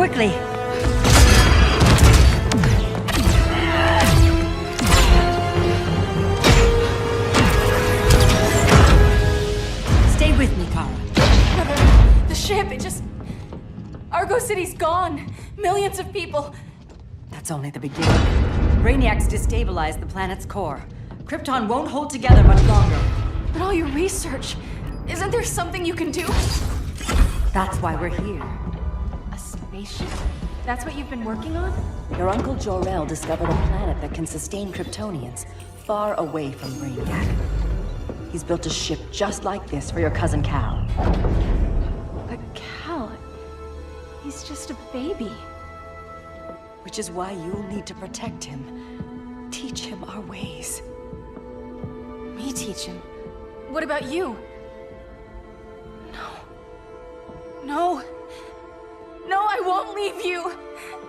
quickly! Stay with me, Kara. Brother, the ship, it just... Argo City's gone. Millions of people. That's only the beginning. Brainiac's destabilized the planet's core. Krypton won't hold together much longer. But all your research, isn't there something you can do? That's why we're here. A spaceship? That's what you've been working on? Your uncle Jor-El discovered a planet that can sustain Kryptonians, far away from Brainiac. He's built a ship just like this for your cousin Cal. But Cal... he's just a baby. Which is why you'll need to protect him. Teach him our ways. Me teach him? What about you? No, I won't leave you.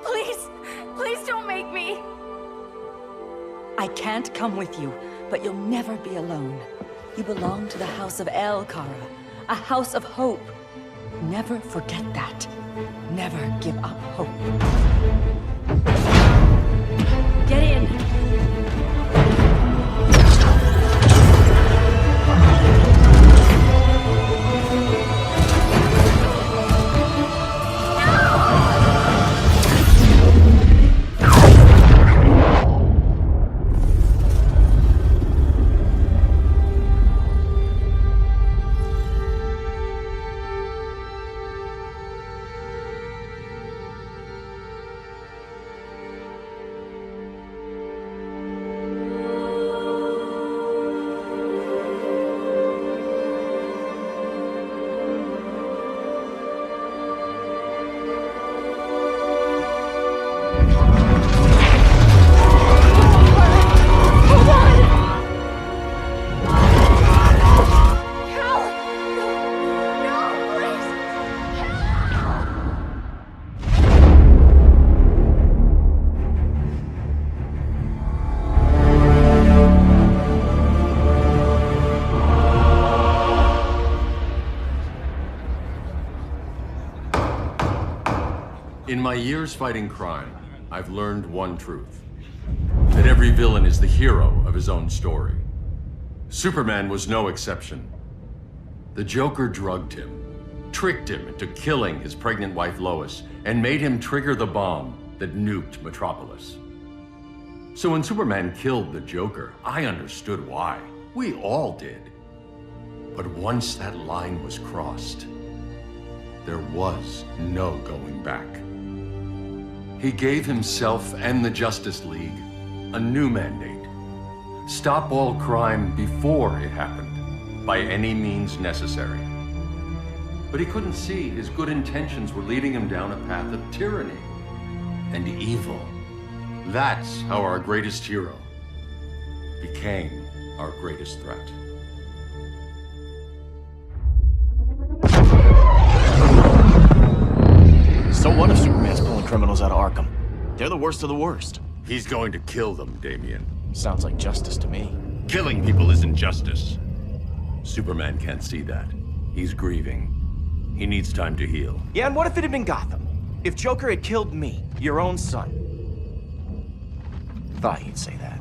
Please don't make me. I can't come with you, but you'll never be alone. You belong to the House of El, Kara. A house of hope. Never forget that. Never give up hope. Get in! In my years fighting crime, I've learned one truth. That every villain is the hero of his own story. Superman was no exception. The Joker drugged him, tricked him into killing his pregnant wife Lois, and made him trigger the bomb that nuked Metropolis. So when Superman killed the Joker, I understood why. We all did. But once that line was crossed, there was no going back. He gave himself and the Justice League a new mandate. Stop all crime before it happened, by any means necessary. But he couldn't see his good intentions were leading him down a path of tyranny and evil. That's how our greatest hero became our greatest threat. So what if Superman's pulling criminals out of Arkham? They're the worst of the worst. He's going to kill them, Damian. Sounds like justice to me. Killing people isn't justice. Superman can't see that. He's grieving. He needs time to heal. Yeah, and what if it had been Gotham? If Joker had killed me, your own son? Thought you'd say that.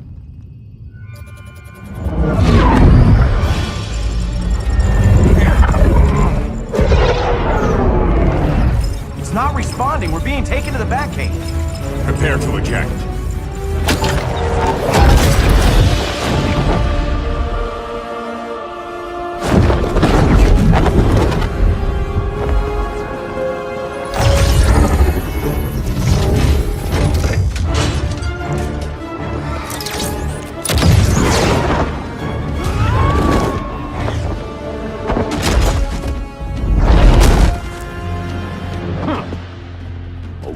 It's not responding. We're being taken to the Batcave. Prepare to eject.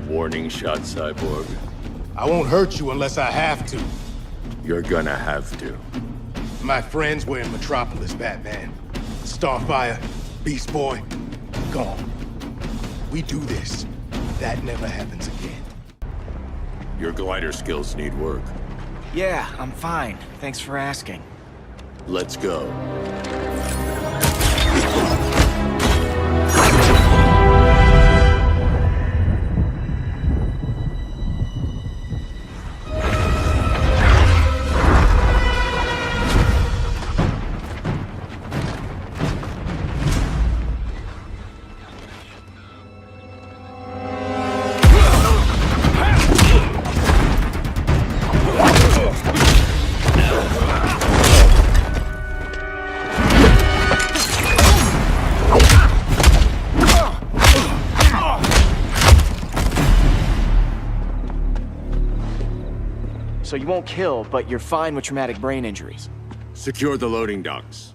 Warning shot, Cyborg. I won't hurt you unless I have to. You're gonna have to. My friends were in Metropolis, Batman. Starfire, Beast Boy, gone. We do this. That never happens again. Your glider skills need work. Yeah, I'm fine. Thanks for asking. Let's go. so you won't kill, but you're fine with traumatic brain injuries. Secure the loading docks.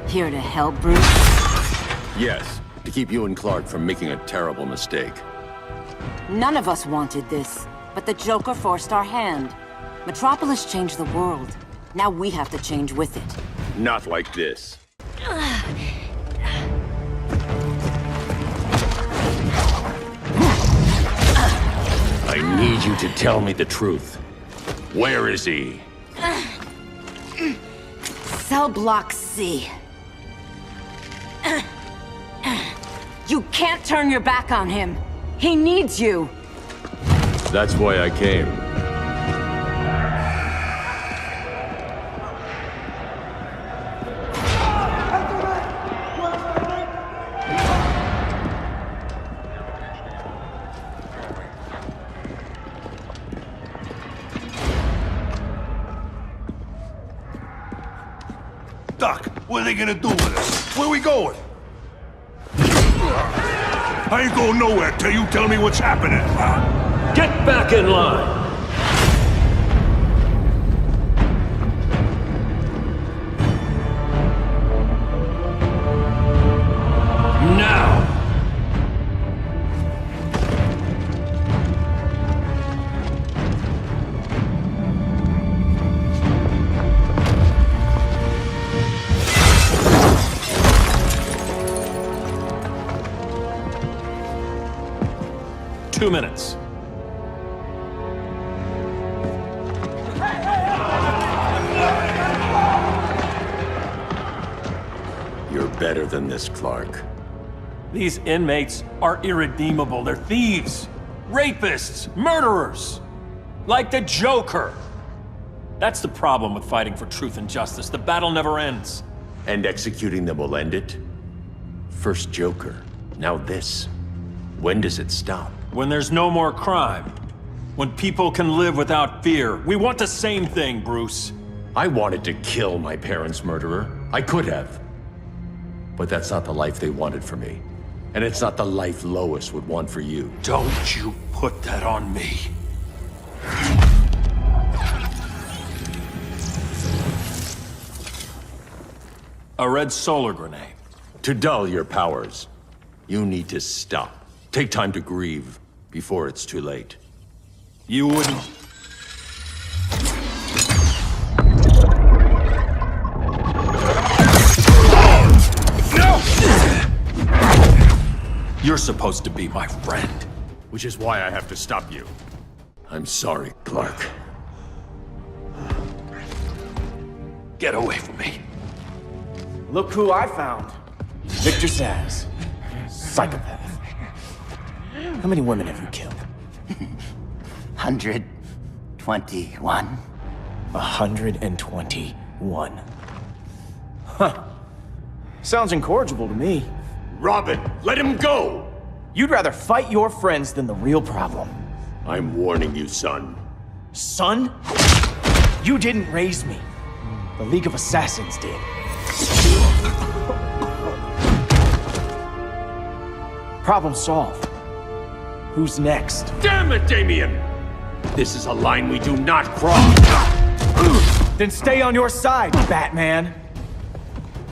Here to help, Bruce? Yes, to keep you and Clark from making a terrible mistake. None of us wanted this, but the Joker forced our hand. Metropolis changed the world. Now we have to change with it. Not like this. I need you to tell me the truth. Where is he? Cell Block C. You can't turn your back on him. He needs you. That's why I came. Doc, what are they gonna do with us? Where we going? I ain't going nowhere till you tell me what's happening. Get back in line! Now! Two minutes. You're better than this, Clark. These inmates are irredeemable. They're thieves, rapists, murderers. Like the Joker. That's the problem with fighting for truth and justice. The battle never ends. And executing them will end it? First Joker, now this. When does it stop? When there's no more crime. When people can live without fear. We want the same thing, Bruce. I wanted to kill my parents' murderer. I could have. But that's not the life they wanted for me. And it's not the life Lois would want for you. Don't you put that on me. A red solar grenade. To dull your powers, you need to stop. Take time to grieve before it's too late. You wouldn't... You're supposed to be my friend. Which is why I have to stop you. I'm sorry, Clark. Get away from me. Look who I found. Victor Zsasz. Psychopath. How many women have you killed? 121. 121. Huh. Sounds incorrigible to me. Robin, let him go! You'd rather fight your friends than the real problem. I'm warning you, son. Son? You didn't raise me. The League of Assassins did. Problem solved. Who's next? Damn it, Damien! This is a line we do not cross! Then stay on your side, Batman.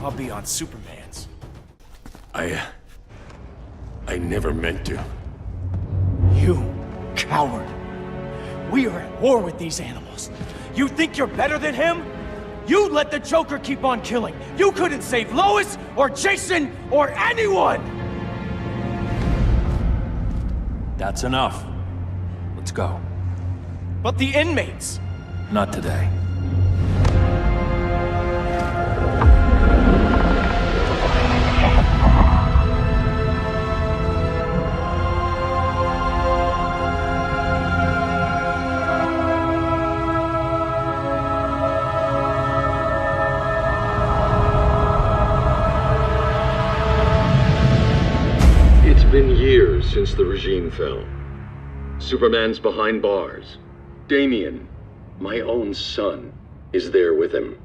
I'll be on Superman's. I never meant to. You coward. We are at war with these animals. You think you're better than him? You let the Joker keep on killing. You couldn't save Lois, or Jason, or anyone! That's enough. Let's go. But the inmates. Not today. It's been years since the regime fell. Superman's behind bars. Damien, my own son, is there with him.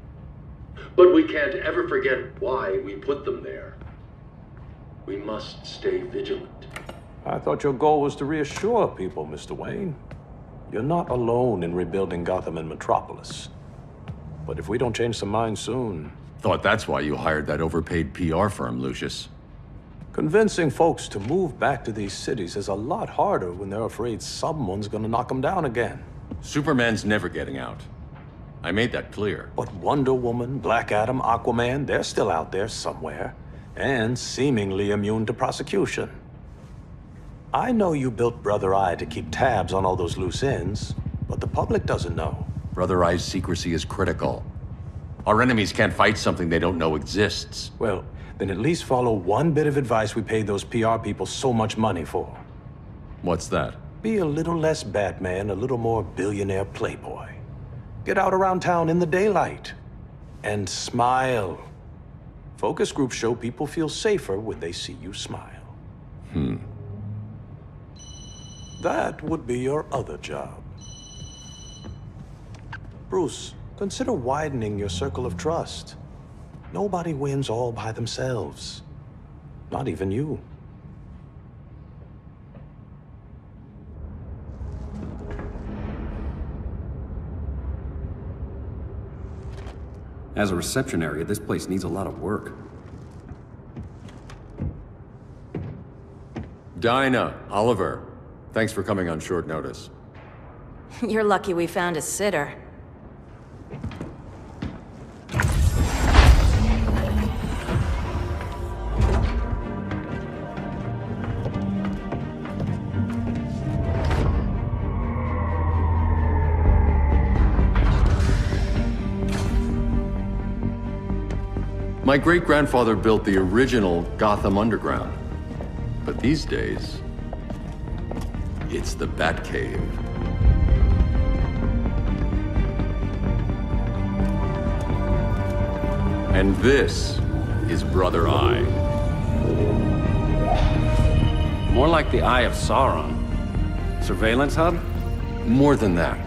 But we can't ever forget why we put them there. We must stay vigilant. I thought your goal was to reassure people, Mr. Wayne. You're not alone in rebuilding Gotham and Metropolis. But if we don't change some minds soon... Thought that's why you hired that overpaid PR firm, Lucius. Convincing folks to move back to these cities is a lot harder when they're afraid someone's gonna knock them down again. Superman's never getting out. I made that clear. But Wonder Woman, Black Adam, Aquaman, they're still out there somewhere. And seemingly immune to prosecution. I know you built Brother Eye to keep tabs on all those loose ends, but the public doesn't know. Brother Eye's secrecy is critical. Our enemies can't fight something they don't know exists. Well, then at least follow one bit of advice we paid those PR people so much money for. What's that? Be a little less Batman, a little more billionaire playboy. Get out around town in the daylight. And smile. Focus groups show people feel safer when they see you smile. That would be your other job. Bruce, consider widening your circle of trust. Nobody wins all by themselves. Not even you. As a reception area, this place needs a lot of work. Dinah, Oliver, thanks for coming on short notice. You're lucky we found a sitter. My great-grandfather built the original Gotham Underground. But these days, it's the Batcave. And this is Brother Eye. More like the Eye of Sauron. Surveillance hub? More than that.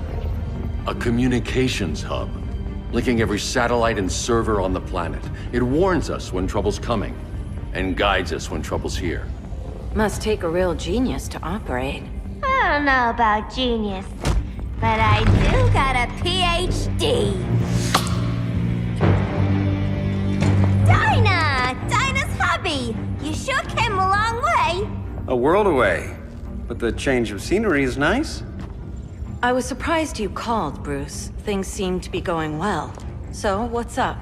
A communications hub, linking every satellite and server on the planet. It warns us when trouble's coming, and guides us when trouble's here. Must take a real genius to operate. I don't know about genius, but I do got a PhD. Dinah's hubby! You sure came a long way. A world away. But the change of scenery is nice. I was surprised you called, Bruce. Things seem to be going well. So, what's up?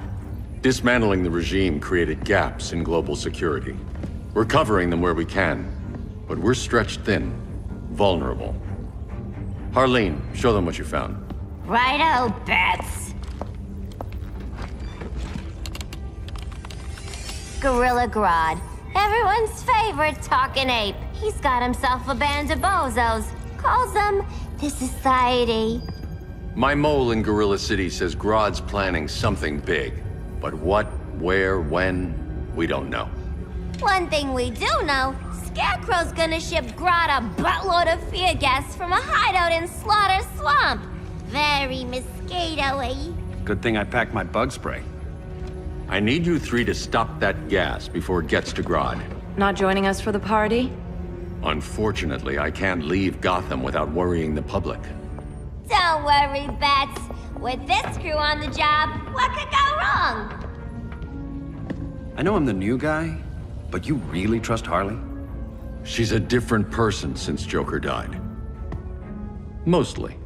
Dismantling the regime created gaps in global security. We're covering them where we can, but we're stretched thin, vulnerable. Harleen, show them what you found. Righto, Bats. Gorilla Grodd, everyone's favorite talking ape. He's got himself a band of bozos. Calls them the Society. My mole in Gorilla City says Grodd's planning something big. But what, where, when, we don't know. One thing we do know, Scarecrow's gonna ship Grodd a buttload of fear gas from a hideout in Slaughter Swamp. Very mosquito-y. Good thing I packed my bug spray. I need you three to stop that gas before it gets to Grodd. Not joining us for the party? Unfortunately, I can't leave Gotham without worrying the public. Don't worry, Bats. With this crew on the job, what could go wrong? I know I'm the new guy, but you really trust Harley? She's a different person since Joker died. Mostly.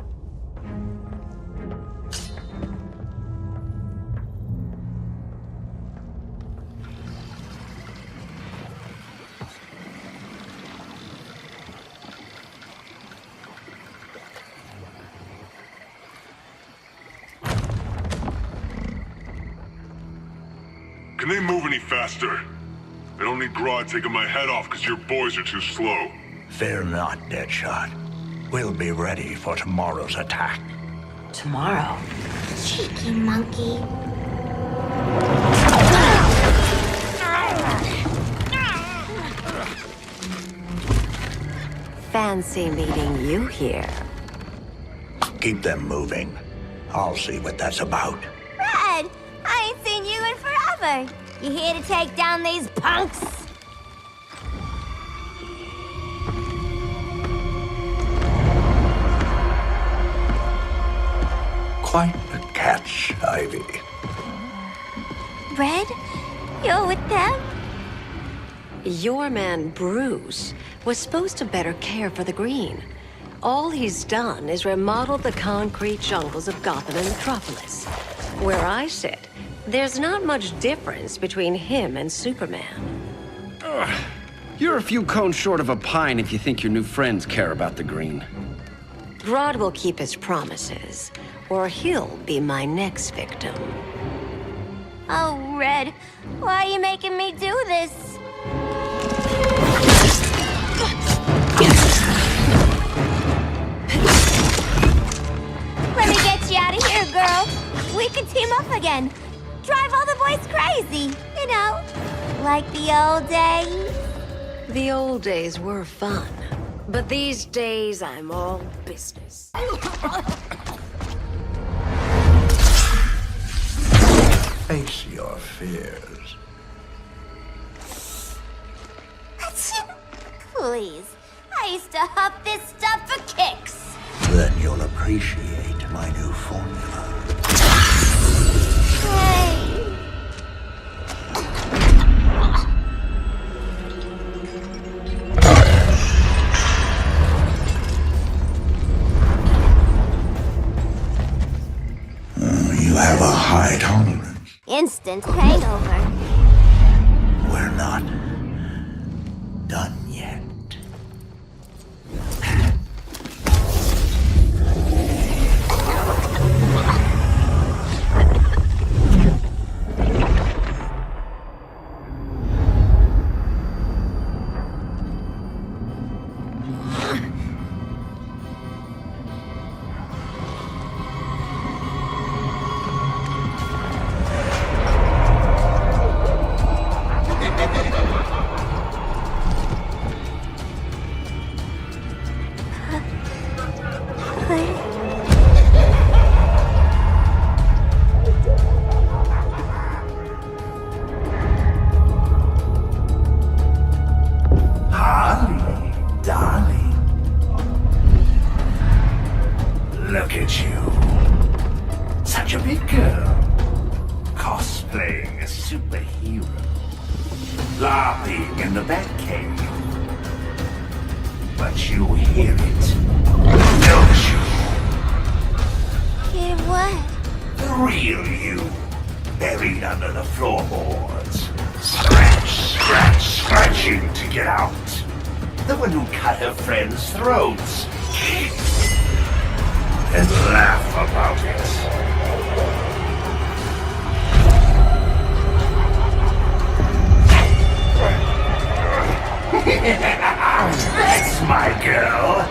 Can they move any faster? I don't need Grodd taking my head off because your boys are too slow. Fear not, Deadshot. We'll be ready for tomorrow's attack. Tomorrow? Cheeky monkey. Fancy meeting you here. Keep them moving. I'll see what that's about. Red, I ain't seen offer. You here to take down these punks? Quite the catch, Ivy. Red? You're with them? Your man, Bruce, was supposed to better care for the Green. All he's done is remodel the concrete jungles of Gotham and Metropolis. Where I sit, there's not much difference between him and Superman. You're a few cones short of a pine if you think your new friends care about the Green. Grodd will keep his promises, or he'll be my next victim. Oh, Red, why are you making me do this? Let me get you out of here, girl. We can team up again. Drive all the boys crazy, you know, like the old days. The old days were fun, but these days I'm all business. Face your fears. Please, I used to huff this stuff for kicks. Then you'll appreciate my new formula. Hey. You have a high tolerance. Instant hangover. We're not done yet. Look at you. Such a big girl. Cosplaying a superhero. LARPing in the Batcave. But you hear it, don't you? Hear what? The real you. Buried under the floorboards. Scratching to get out. The one who cut her friends' throats. And laugh about it. That's my girl.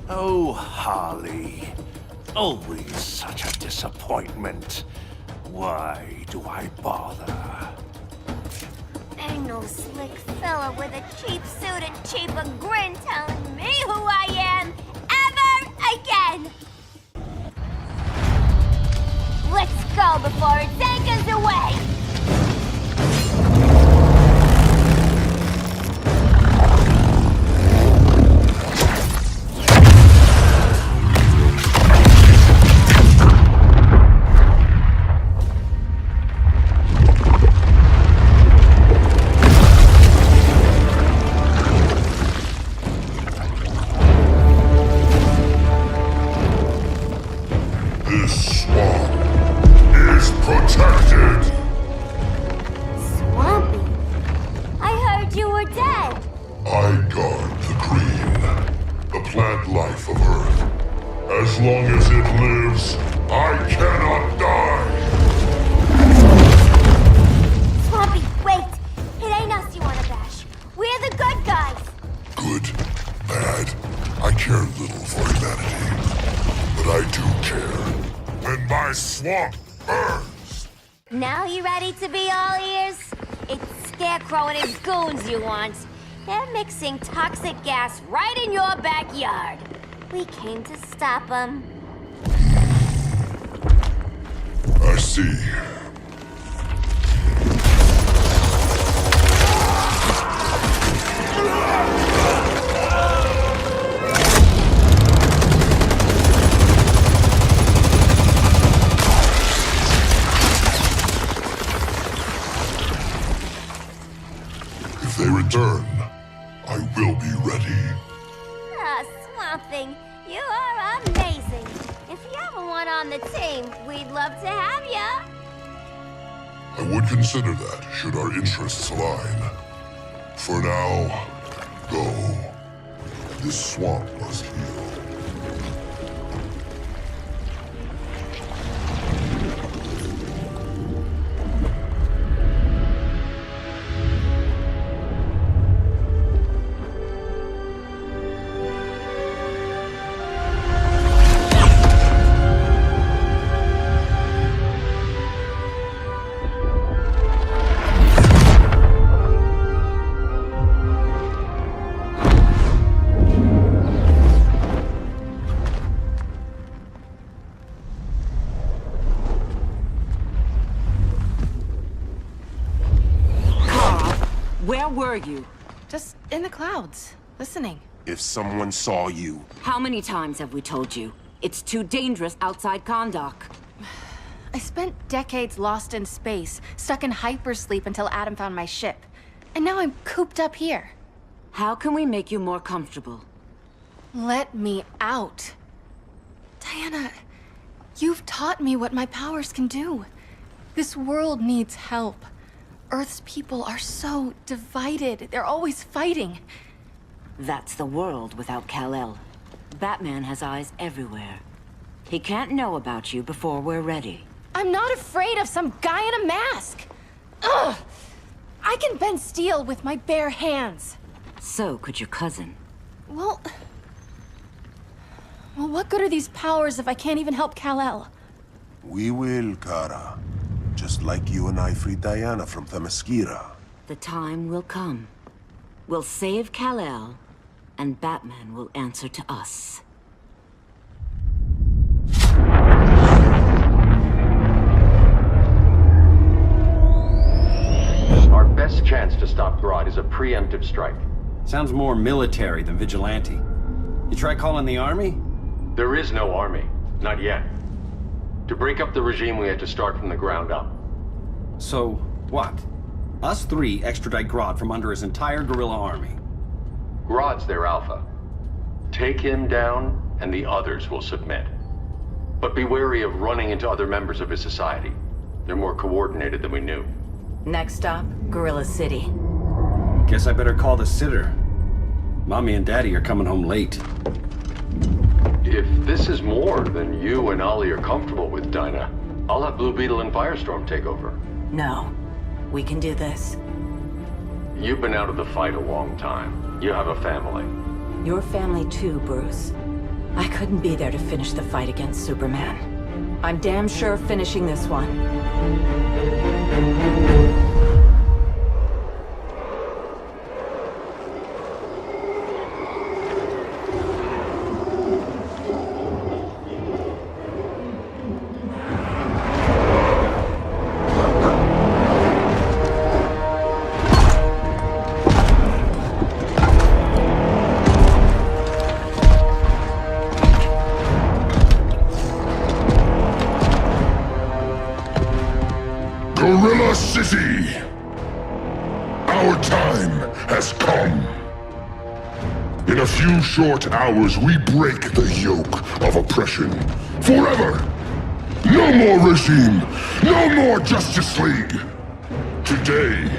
Oh, Harley. Always such a disappointment. Why do I bother? Ain't no slick fella with a cheap suit and cheaper grin telling me who I am ever again. Let's go before it takes us away. This swamp is protected! Swampy? I heard you were dead. I guard the Green, the plant life of Earth. As long as it lives, I cannot die! Swampy, wait! It ain't us you wanna bash. We're the good guys. Good, bad, I care little for humanity. But I do care. And my swamp burns! Now you ready to be all ears? It's Scarecrow and his goons you want. They're mixing toxic gas right in your backyard. We came to stop them. I see. If they return, I will be ready. Ah, Swamp Thing, you are amazing. If you ever want on the team, we'd love to have ya. I would consider that, should our interests align. For now, go. This swamp must heal. Where were you? Just in the clouds, listening. If someone saw you... How many times have we told you? It's too dangerous outside Kahndaq. I spent decades lost in space, stuck in hypersleep until Adam found my ship. And now I'm cooped up here. How can we make you more comfortable? Let me out. Diana, you've taught me what my powers can do. This world needs help. Earth's people are so divided. They're always fighting. That's the world without Kal-El. Batman has eyes everywhere. He can't know about you before we're ready. I'm not afraid of some guy in a mask. Ugh! I can bend steel with my bare hands. So could your cousin. Well, what good are these powers if I can't even help Kal-El? We will, Kara. Just like you and I freed Diana from Themyscira. The time will come. We'll save Kal-El, and Batman will answer to us. Our best chance to stop Grodd is a preemptive strike. Sounds more military than vigilante. You try calling the army? There is no army. Not yet. To break up the regime, we had to start from the ground up. So, what? Us three extradite Grodd from under his entire guerrilla army. Grodd's their alpha. Take him down, and the others will submit. But be wary of running into other members of his society. They're more coordinated than we knew. Next stop, Gorilla City. Guess I better call the sitter. Mommy and Daddy are coming home late. If this is more than you and Ollie are comfortable with, Dinah, I'll have Blue Beetle and Firestorm take over. No. We can do this. You've been out of the fight a long time. You have a family. Your family too, Bruce. I couldn't be there to finish the fight against Superman. I'm damn sure finishing this one. Gorilla City! Our time has come. In a few short hours, we break the yoke of oppression. Forever! No more regime! No more Justice League! Today,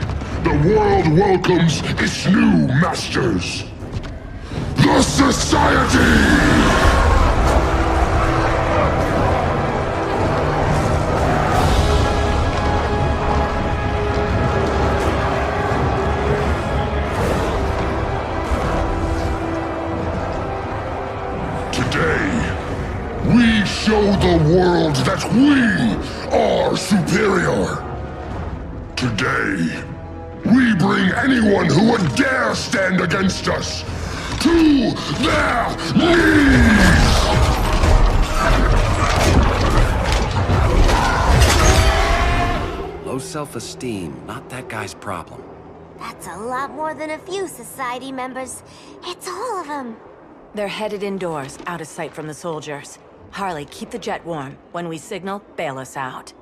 the world welcomes its new masters. The Society! We show the world that we are superior. Today, We bring anyone who would dare stand against us to their knees! Low self-esteem, not that guy's problem. That's a lot more than a few society members. It's all of them. They're headed indoors, out of sight from the soldiers. Harley, keep the jet warm. When we signal, bail us out.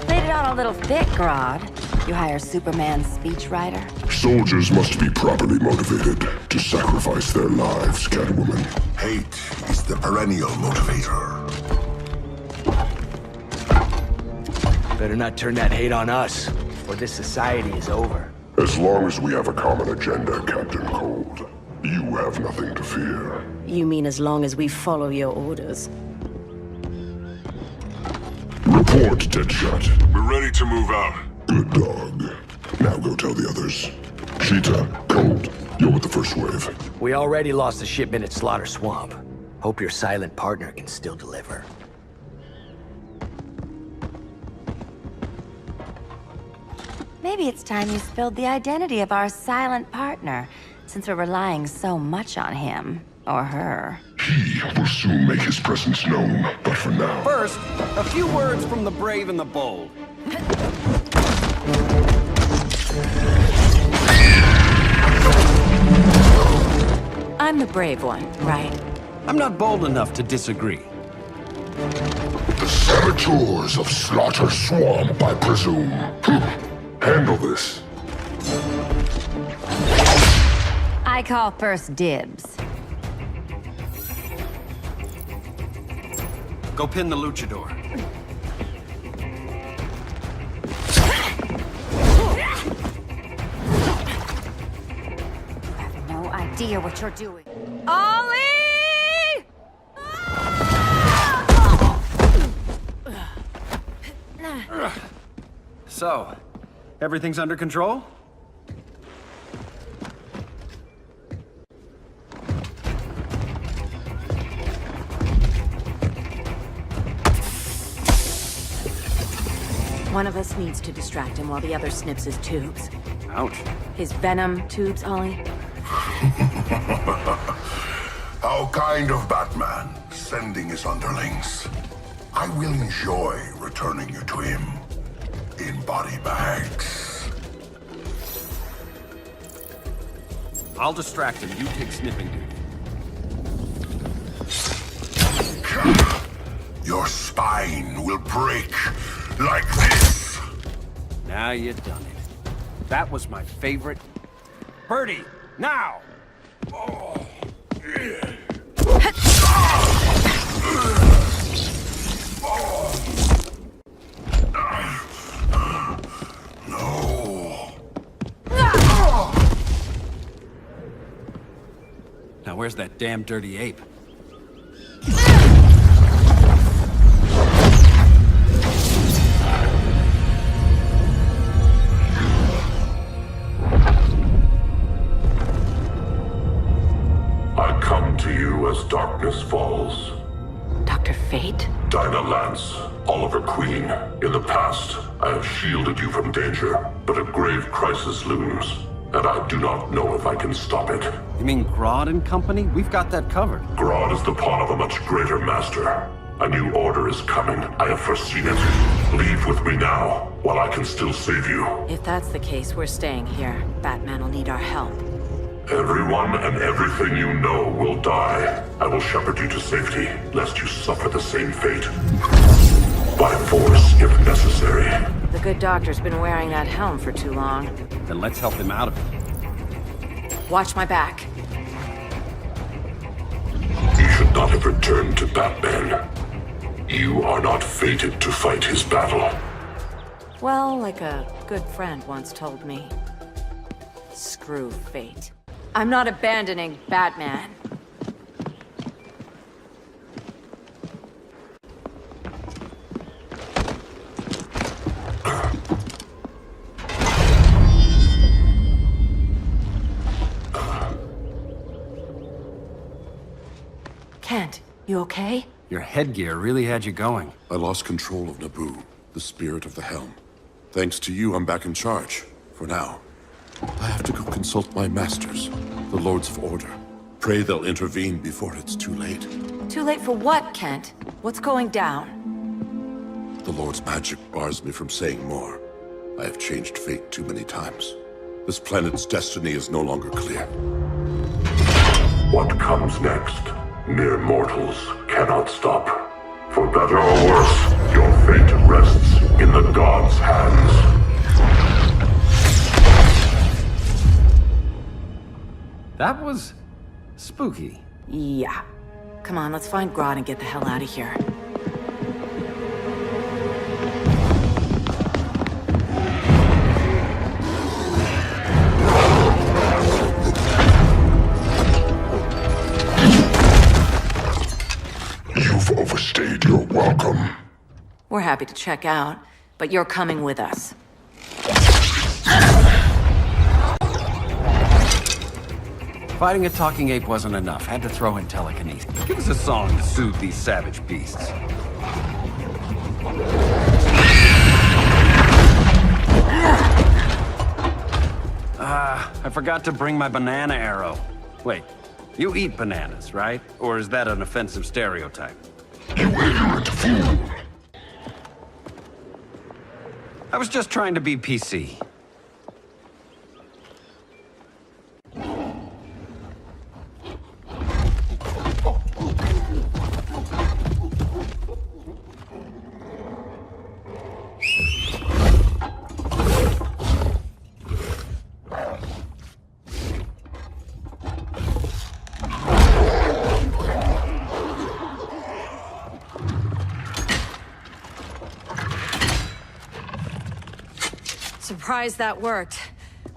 Played it on a little thick, Grodd. You hire Superman's speechwriter? Soldiers must be properly motivated to sacrifice their lives, Catwoman. Hate is the perennial motivator. Better not turn that hate on us, or this society is over. As long as we have a common agenda, Captain Cold, you have nothing to fear. You mean as long as we follow your orders? Report, Deadshot. We're ready to move out. Good dog. Now go tell the others. Cheetah, Cold, you're with the first wave. We already lost a shipment at Slaughter Swamp. Hope your silent partner can still deliver. Maybe it's time you spilled the identity of our silent partner, since we're relying so much on him. Or her. He will soon make his presence known, but for now... First, a few words from the brave and the bold. I'm the brave one, right? I'm not bold enough to disagree. The saboteurs of Slaughter Swamp, I presume. Handle this. I call first dibs. Go pin the luchador. You have no idea what you're doing. Ollie! So, everything's under control? One of us needs to distract him while the other snips his tubes. Ouch. His venom tubes, Ollie? How kind of Batman, sending his underlings. I will enjoy returning you to him in body bags. I'll distract him. You take sniffing duty. Your spine will break like this. Now you done it. That was my favorite. Birdie, now! No. Now where's that damn dirty ape? As darkness falls. Dr. Fate? Dinah Lance, Oliver Queen. In the past, I have shielded you from danger, but a grave crisis looms, and I do not know if I can stop it. You mean Grodd and company? We've got that covered. Grodd is the pawn of a much greater master. A new order is coming. I have foreseen it. Leave with me now, while I can still save you. If that's the case, we're staying here. Batman will need our help. Everyone and everything you know will die. I will shepherd you to safety, lest you suffer the same fate. By force, if necessary. The good doctor's been wearing that helm for too long. Then let's help him out of it. Watch my back. He should not have returned to Batman. You are not fated to fight his battle. Well, like a good friend once told me. Screw fate. I'm not abandoning Batman. Kent, you okay? Your headgear really had you going. I lost control of Naboo, the spirit of the helm. Thanks to you, I'm back in charge. For now. I have to go consult my masters, the Lords of Order. Pray they'll intervene before it's too late. Too late for what, Kent? What's going down? The Lord's magic bars me from saying more. I have changed fate too many times. This planet's destiny is no longer clear. What comes next, mere mortals cannot stop. For better or worse, your fate rests in the gods' hands. That was spooky. Yeah. Come on, let's find Grodd and get the hell out of here. You've overstayed your welcome. We're happy to check out, but you're coming with us. Fighting a talking ape wasn't enough. Had to throw in telekinesis. Give us a song to soothe these savage beasts. I forgot to bring my banana arrow. Wait, you eat bananas, right? Or is that an offensive stereotype? You ignorant fool! I was just trying to be PC. Surprised that worked.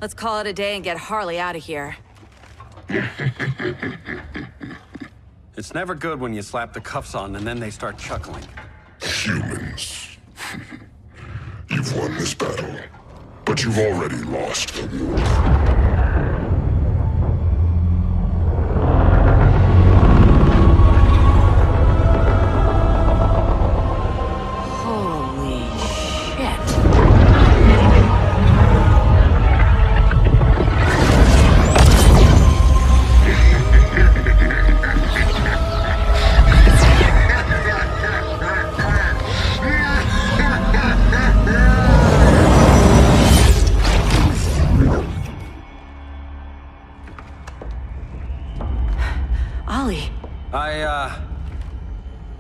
Let's call it a day and get Harley out of here. It's never good when you slap the cuffs on and then they start chuckling. Humans. You've won this battle, but you've already lost the war.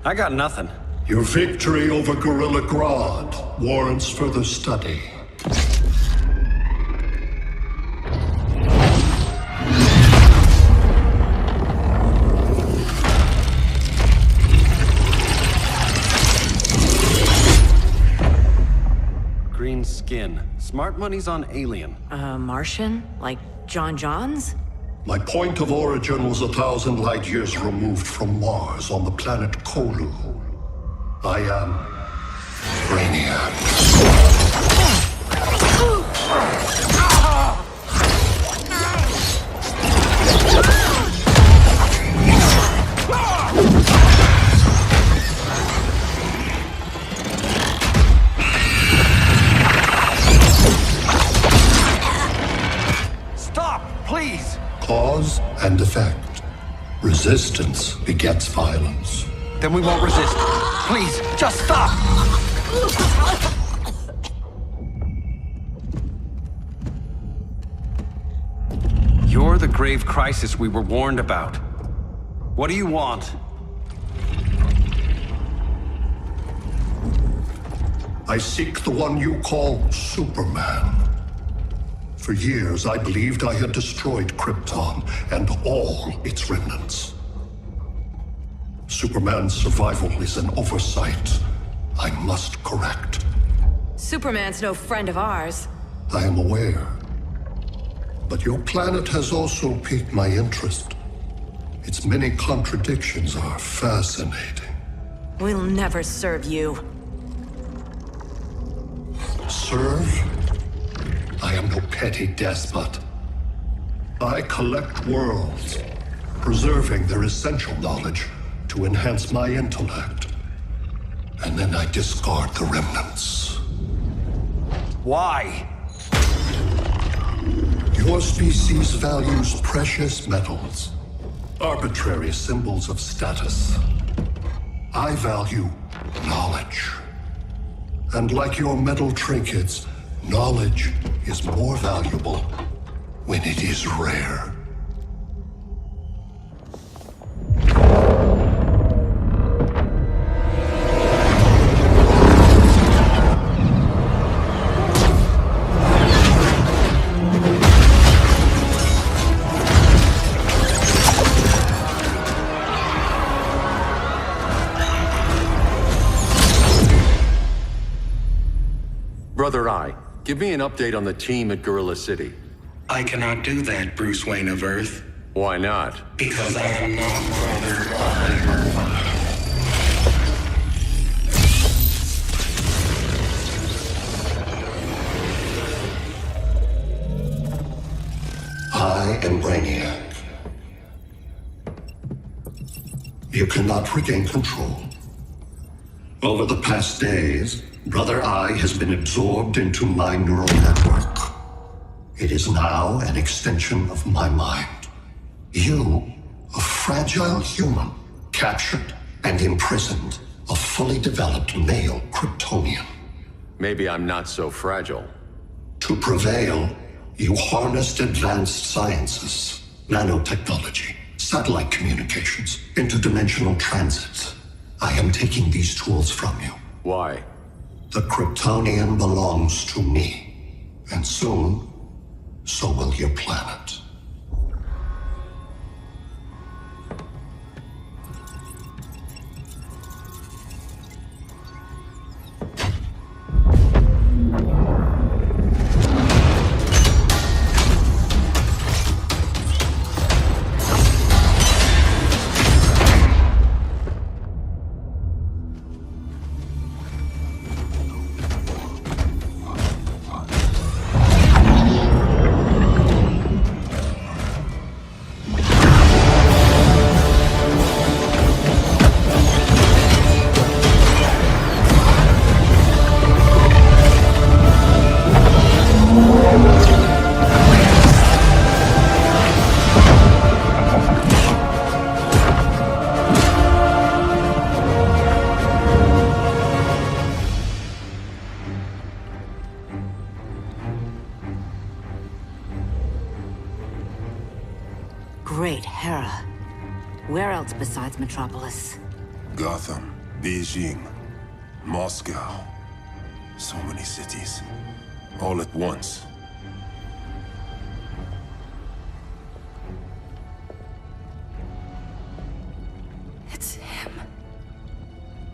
I got nothing. Your victory over Gorilla Grodd warrants further study. Green skin. Smart money's on alien. Martian? Like John Johns? My point of origin was 1,000 light years removed from Mars on the planet Kolu. I am Brainiac. Stop, please! Cause and effect. Resistance begets violence. Then we won't resist. Please, just stop! You're the grave crisis we were warned about. What do you want? I seek the one you call Superman. For years, I believed I had destroyed Krypton and all its remnants. Superman's survival is an oversight I must correct. Superman's no friend of ours. I am aware. But your planet has also piqued my interest. Its many contradictions are fascinating. We'll never serve you. Serve? I am no petty despot. I collect worlds, preserving their essential knowledge to enhance my intellect. And then I discard the remnants. Why? Your species values precious metals, arbitrary symbols of status. I value knowledge. And like your metal trinkets, knowledge is more valuable when it is rare. Brother Eye, give me an update on the team at Gorilla City. I cannot do that, Bruce Wayne of Earth. Why not? Because I am not Brother Eye. I am Brainiac. You cannot regain control. Over the past days, Brother Eye has been absorbed into my neural network. It is now an extension of my mind. You, a fragile human, captured and imprisoned a fully developed male Kryptonian. Maybe I'm not so fragile. To prevail, you harnessed advanced sciences, nanotechnology, satellite communications, interdimensional transit. I am taking these tools from you. Why? The Kryptonian belongs to me. And soon, so will your planet. Great Hera. Where else besides Metropolis? Gotham, Beijing, Moscow. So many cities. All at once. It's him.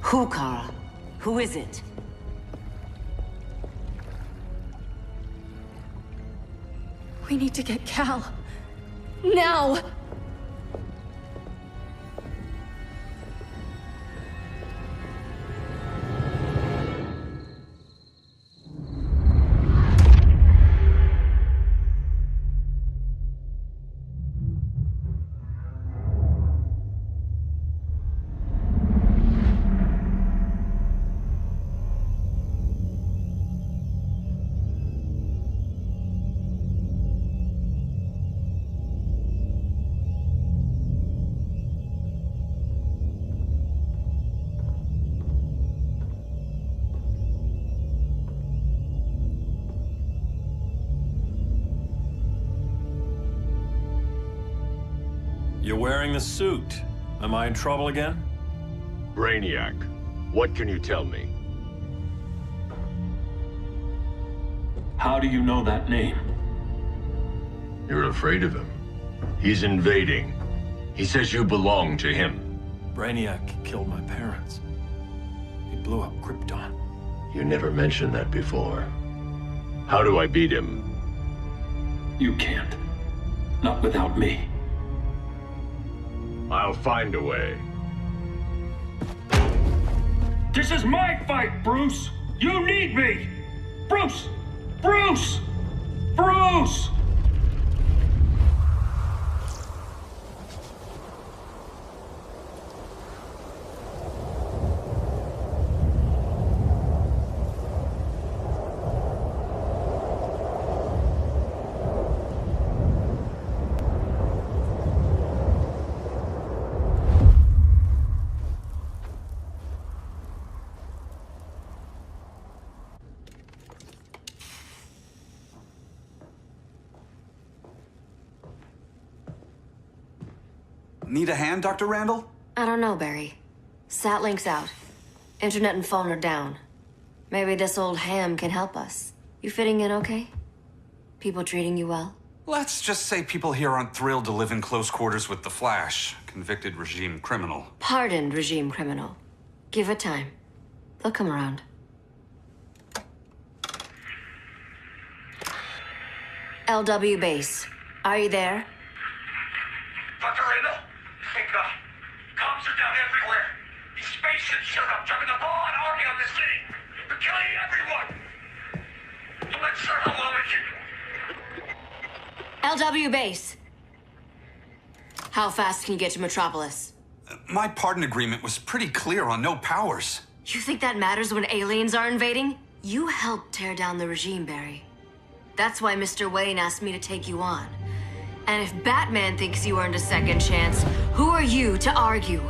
Who, Kara? Who is it? We need to get Cal. Now! You're wearing the suit. Am I in trouble again? Brainiac, what can you tell me? How do you know that name? You're afraid of him. He's invading. He says you belong to him. Brainiac killed my parents. He blew up Krypton. You never mentioned that before. How do I beat him? You can't. Not without me. I'll find a way. This is my fight, Bruce! You need me! Bruce! Bruce! Bruce! Need a hand, Dr. Randall? I don't know, Barry. Satlink's out. Internet and phone are down. Maybe this old ham can help us. You fitting in okay? People treating you well? Let's just say people here aren't thrilled to live in close quarters with the Flash, convicted regime criminal. Pardoned regime criminal. Give it time. They'll come around. LW base. Are you there? Dr. Randall? Comms are down everywhere. These spaceships showed up, driving the ball and army on this city. They're killing everyone. So let's start how long we can. LW base. How fast can you get to Metropolis? My pardon agreement was pretty clear on no powers. You think that matters when aliens are invading? You helped tear down the regime, Barry. That's why Mr. Wayne asked me to take you on. And if Batman thinks you earned a second chance, who are you to argue?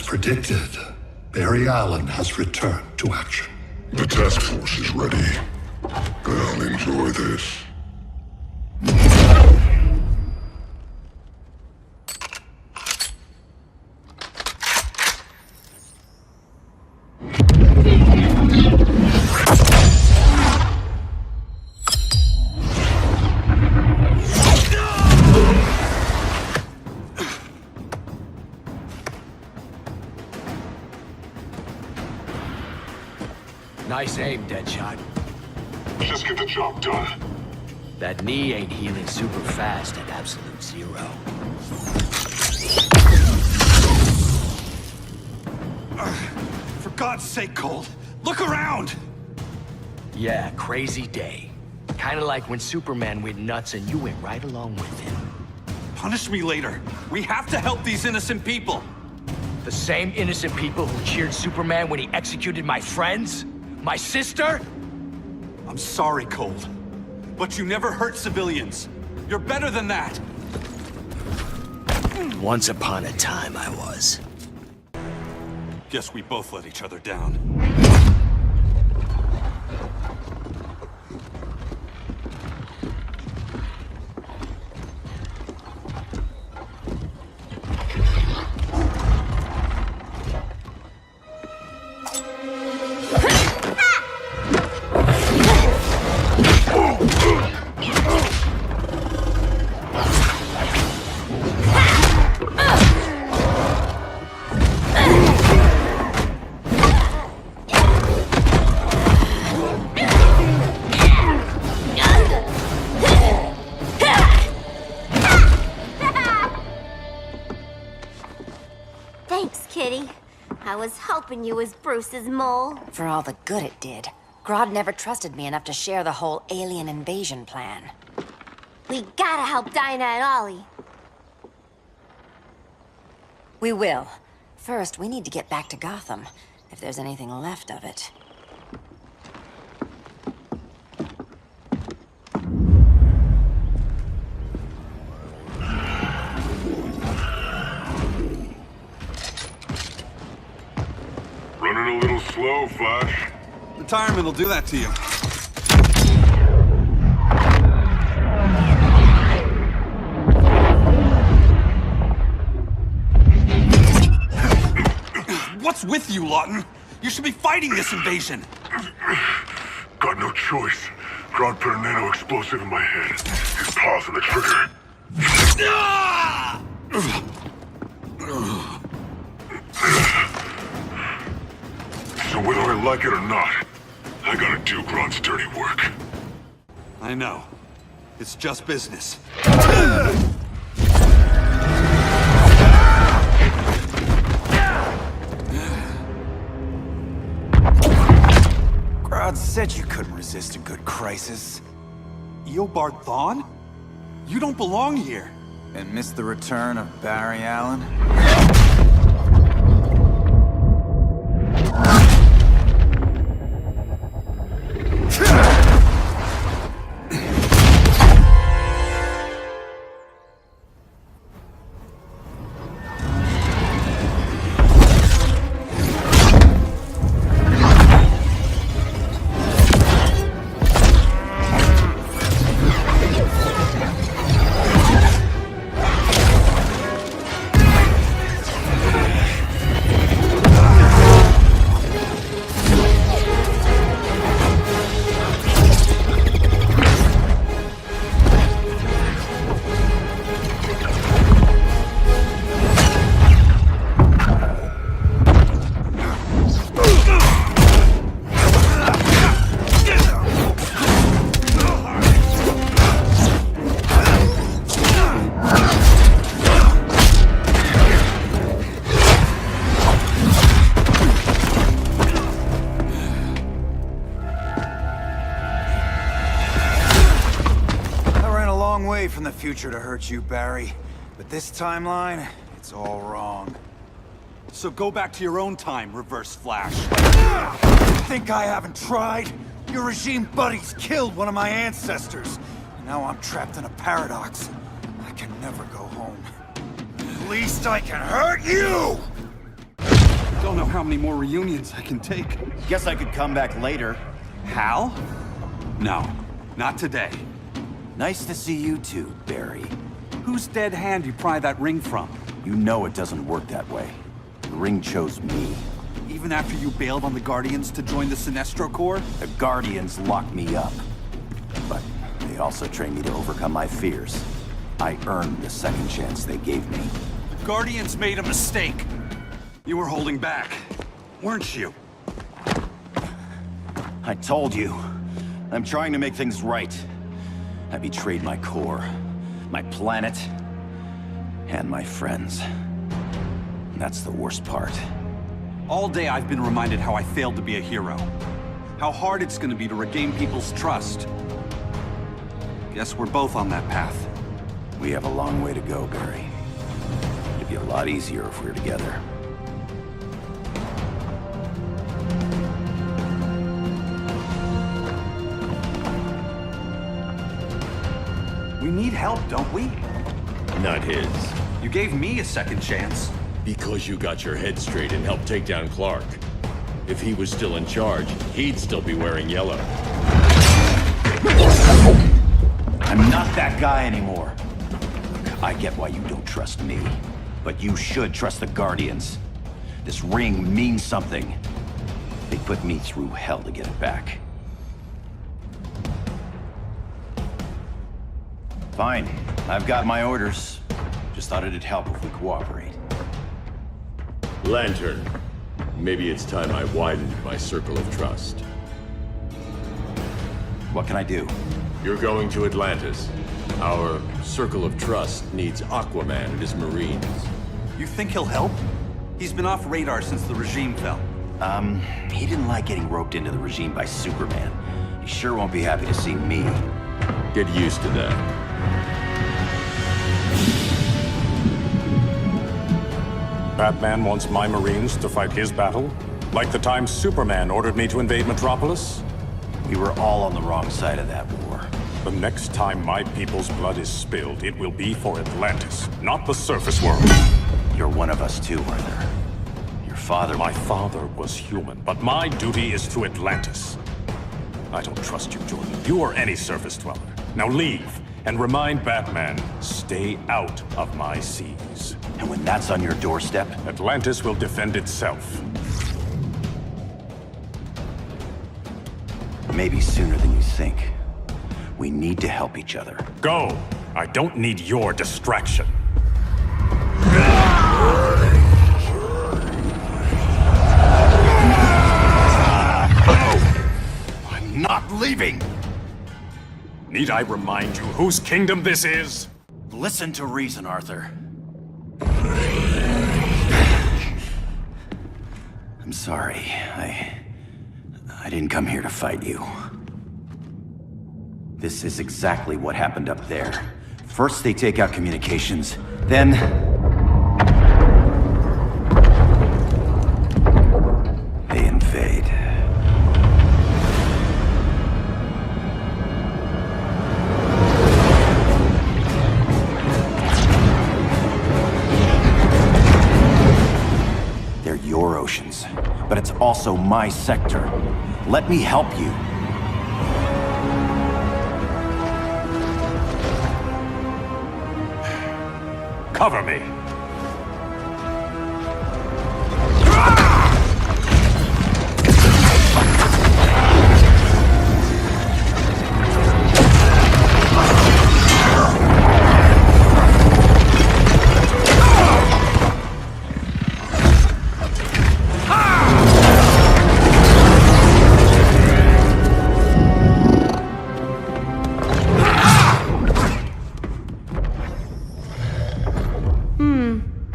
Predicted, Barry Allen has returned to action. The task force is ready. I'll enjoy this. Nice aim, Deadshot. Just get the job done. That knee ain't healing super fast at absolute zero. For God's sake, Cold, look around! Yeah, crazy day. Kinda like when Superman went nuts and you went right along with him. Punish me later. We have to help these innocent people. The same innocent people who cheered Superman when he executed my friends? My sister? I'm sorry, Cold, but you never hurt civilians. You're better than that. Once upon a time, I was. Guess we both let each other down. Thanks, Kitty. I was hoping you was Bruce's mole. For all the good it did. Grodd never trusted me enough to share the whole alien invasion plan. We gotta help Dinah and Ollie. We will. First, we need to get back to Gotham, if there's anything left of it. Running a little slow, Flash. Retirement will do that to you. What's with you, Lawton? You should be fighting this invasion. Got no choice. Grodd put a nano-explosive in my head. His paws on the trigger. So whether I like it or not, I I gotta do Grodd's dirty work. I know. It's just business. Grodd said you couldn't resist a good crisis. Eobard Thawne? You don't belong here. And miss the return of Barry Allen? From the future to hurt you, Barry. But this timeline, it's all wrong. So go back to your own time, Reverse Flash. Think I haven't tried? Your regime buddies killed one of my ancestors. And now I'm trapped in a paradox. I can never go home. At least I can hurt you! Don't know how many more reunions I can take. Guess I could come back later. Hal? No, not today. Nice to see you too, Barry. Whose dead hand you pry that ring from? You know it doesn't work that way. The ring chose me. Even after you bailed on the Guardians to join the Sinestro Corps? The Guardians locked me up. But they also trained me to overcome my fears. I earned the second chance they gave me. The Guardians made a mistake. You were holding back, weren't you? I told you. I'm trying to make things right. I betrayed my Corps, my planet, and my friends. And that's the worst part. All day I've been reminded how I failed to be a hero. How hard it's gonna be to regain people's trust. Guess we're both on that path. We have a long way to go, Barry. It'd be a lot easier if we were together. We need help, don't we? Not his. You gave me a second chance. Because you got your head straight and helped take down Clark. If he was still in charge, he'd still be wearing yellow. I'm not that guy anymore. Look, I get why you don't trust me. But you should trust the Guardians. This ring means something. They put me through hell to get it back. Fine. I've got my orders. Just thought it'd help if we cooperate. Lantern. Maybe it's time I widened my circle of trust. What can I do? You're going to Atlantis. Our circle of trust needs Aquaman and his Marines. You think he'll help? He's been off radar since the regime fell. He didn't like getting roped into the regime by Superman. He sure won't be happy to see me. Get used to that. Batman wants my Marines to fight his battle? Like the time Superman ordered me to invade Metropolis? We were all on the wrong side of that war. The next time my people's blood is spilled, it will be for Atlantis, not the surface world. You're one of us too, Arthur. Your father... My father was human, but my duty is to Atlantis. I don't trust you, Jordan. You or any surface dweller. Now leave, and remind Batman, stay out of my seas. And when that's on your doorstep? Atlantis will defend itself. Maybe sooner than you think. We need to help each other. Go! I don't need your distraction. not leaving! Need I remind you whose kingdom this is? Listen to reason, Arthur. I'm sorry. I didn't come here to fight you. This is exactly what happened up there. First they take out communications, then... they invade. They're your oceans, but it's also my sector. Let me help you. Cover me.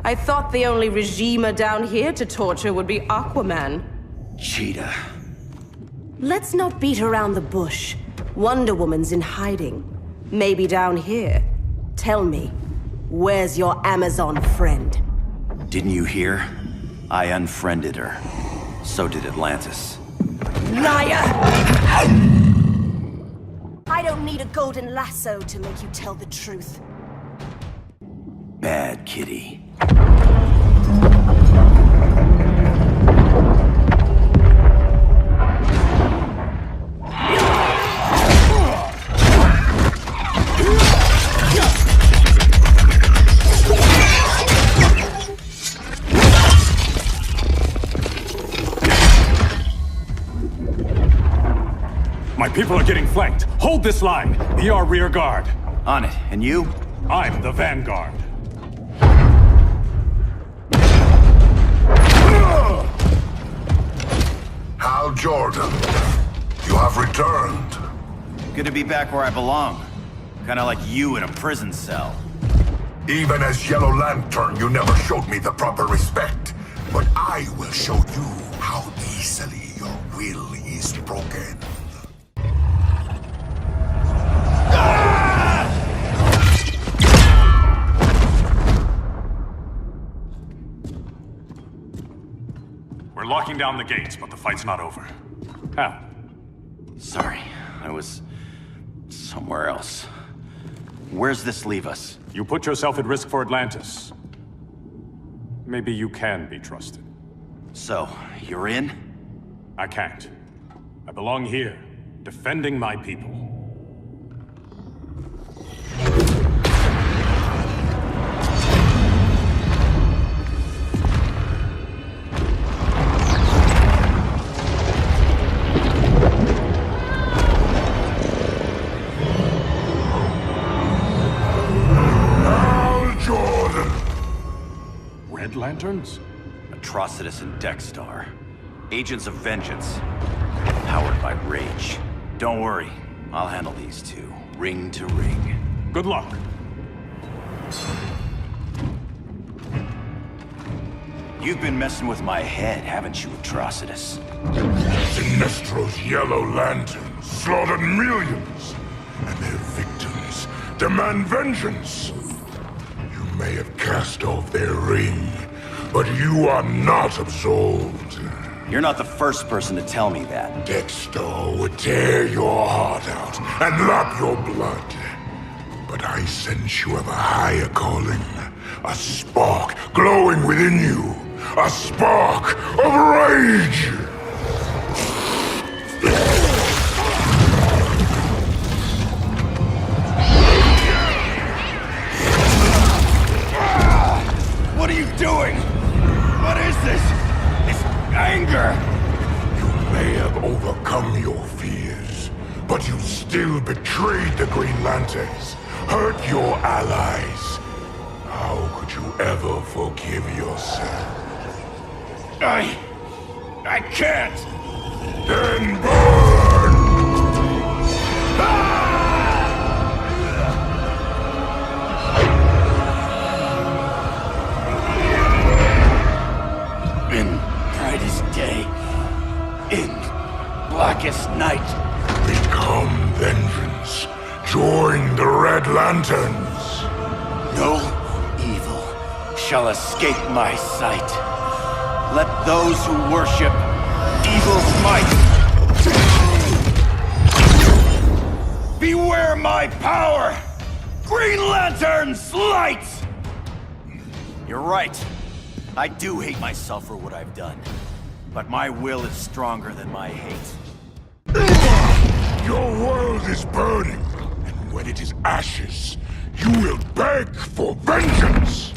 I thought the only regimer down here to torture would be Aquaman. Cheetah. Let's not beat around the bush. Wonder Woman's in hiding. Maybe down here. Tell me, where's your Amazon friend? Didn't you hear? I unfriended her. So did Atlantis. Liar! I don't need a golden lasso to make you tell the truth. Bad kitty. My people are getting flanked. Hold this line. Be our rear guard. On it. And you? I'm the vanguard. Hal Jordan, you have returned. Good to be back where I belong. Kinda like you in a prison cell. Even as Yellow Lantern, you never showed me the proper respect. But I will show you how easily your will is broken. We're locking down the gates, but the fight's not over. Hal. Sorry, I was somewhere else. Where's this leave us? You put yourself at risk for Atlantis. Maybe you can be trusted. So, you're in? I can't. I belong here, defending my people. Lanterns? Atrocitus and Dexstar. Agents of Vengeance. Powered by rage. Don't worry, I'll handle these two, ring to ring. Good luck. You've been messing with my head, haven't you, Atrocitus? Sinestro's Yellow Lantern slaughtered millions, and their victims demand vengeance. You may have cast off their ring, but you are not absolved. You're not the first person to tell me that. Dexter would tear your heart out and lap your blood. But I sense you have a higher calling. A spark glowing within you. A spark of rage! What are you doing? What is this? This anger! You may have overcome your fears, but you still betrayed the Green Lanterns, hurt your allies. How could you ever forgive yourself? I can't! Then burn! lanterns. No evil shall escape my sight. Let those who worship evil's might beware my power! Green Lantern's light! You're right. I do hate myself for what I've done. But my will is stronger than my hate. Your world is burning, and when it is ashes, you will beg for vengeance!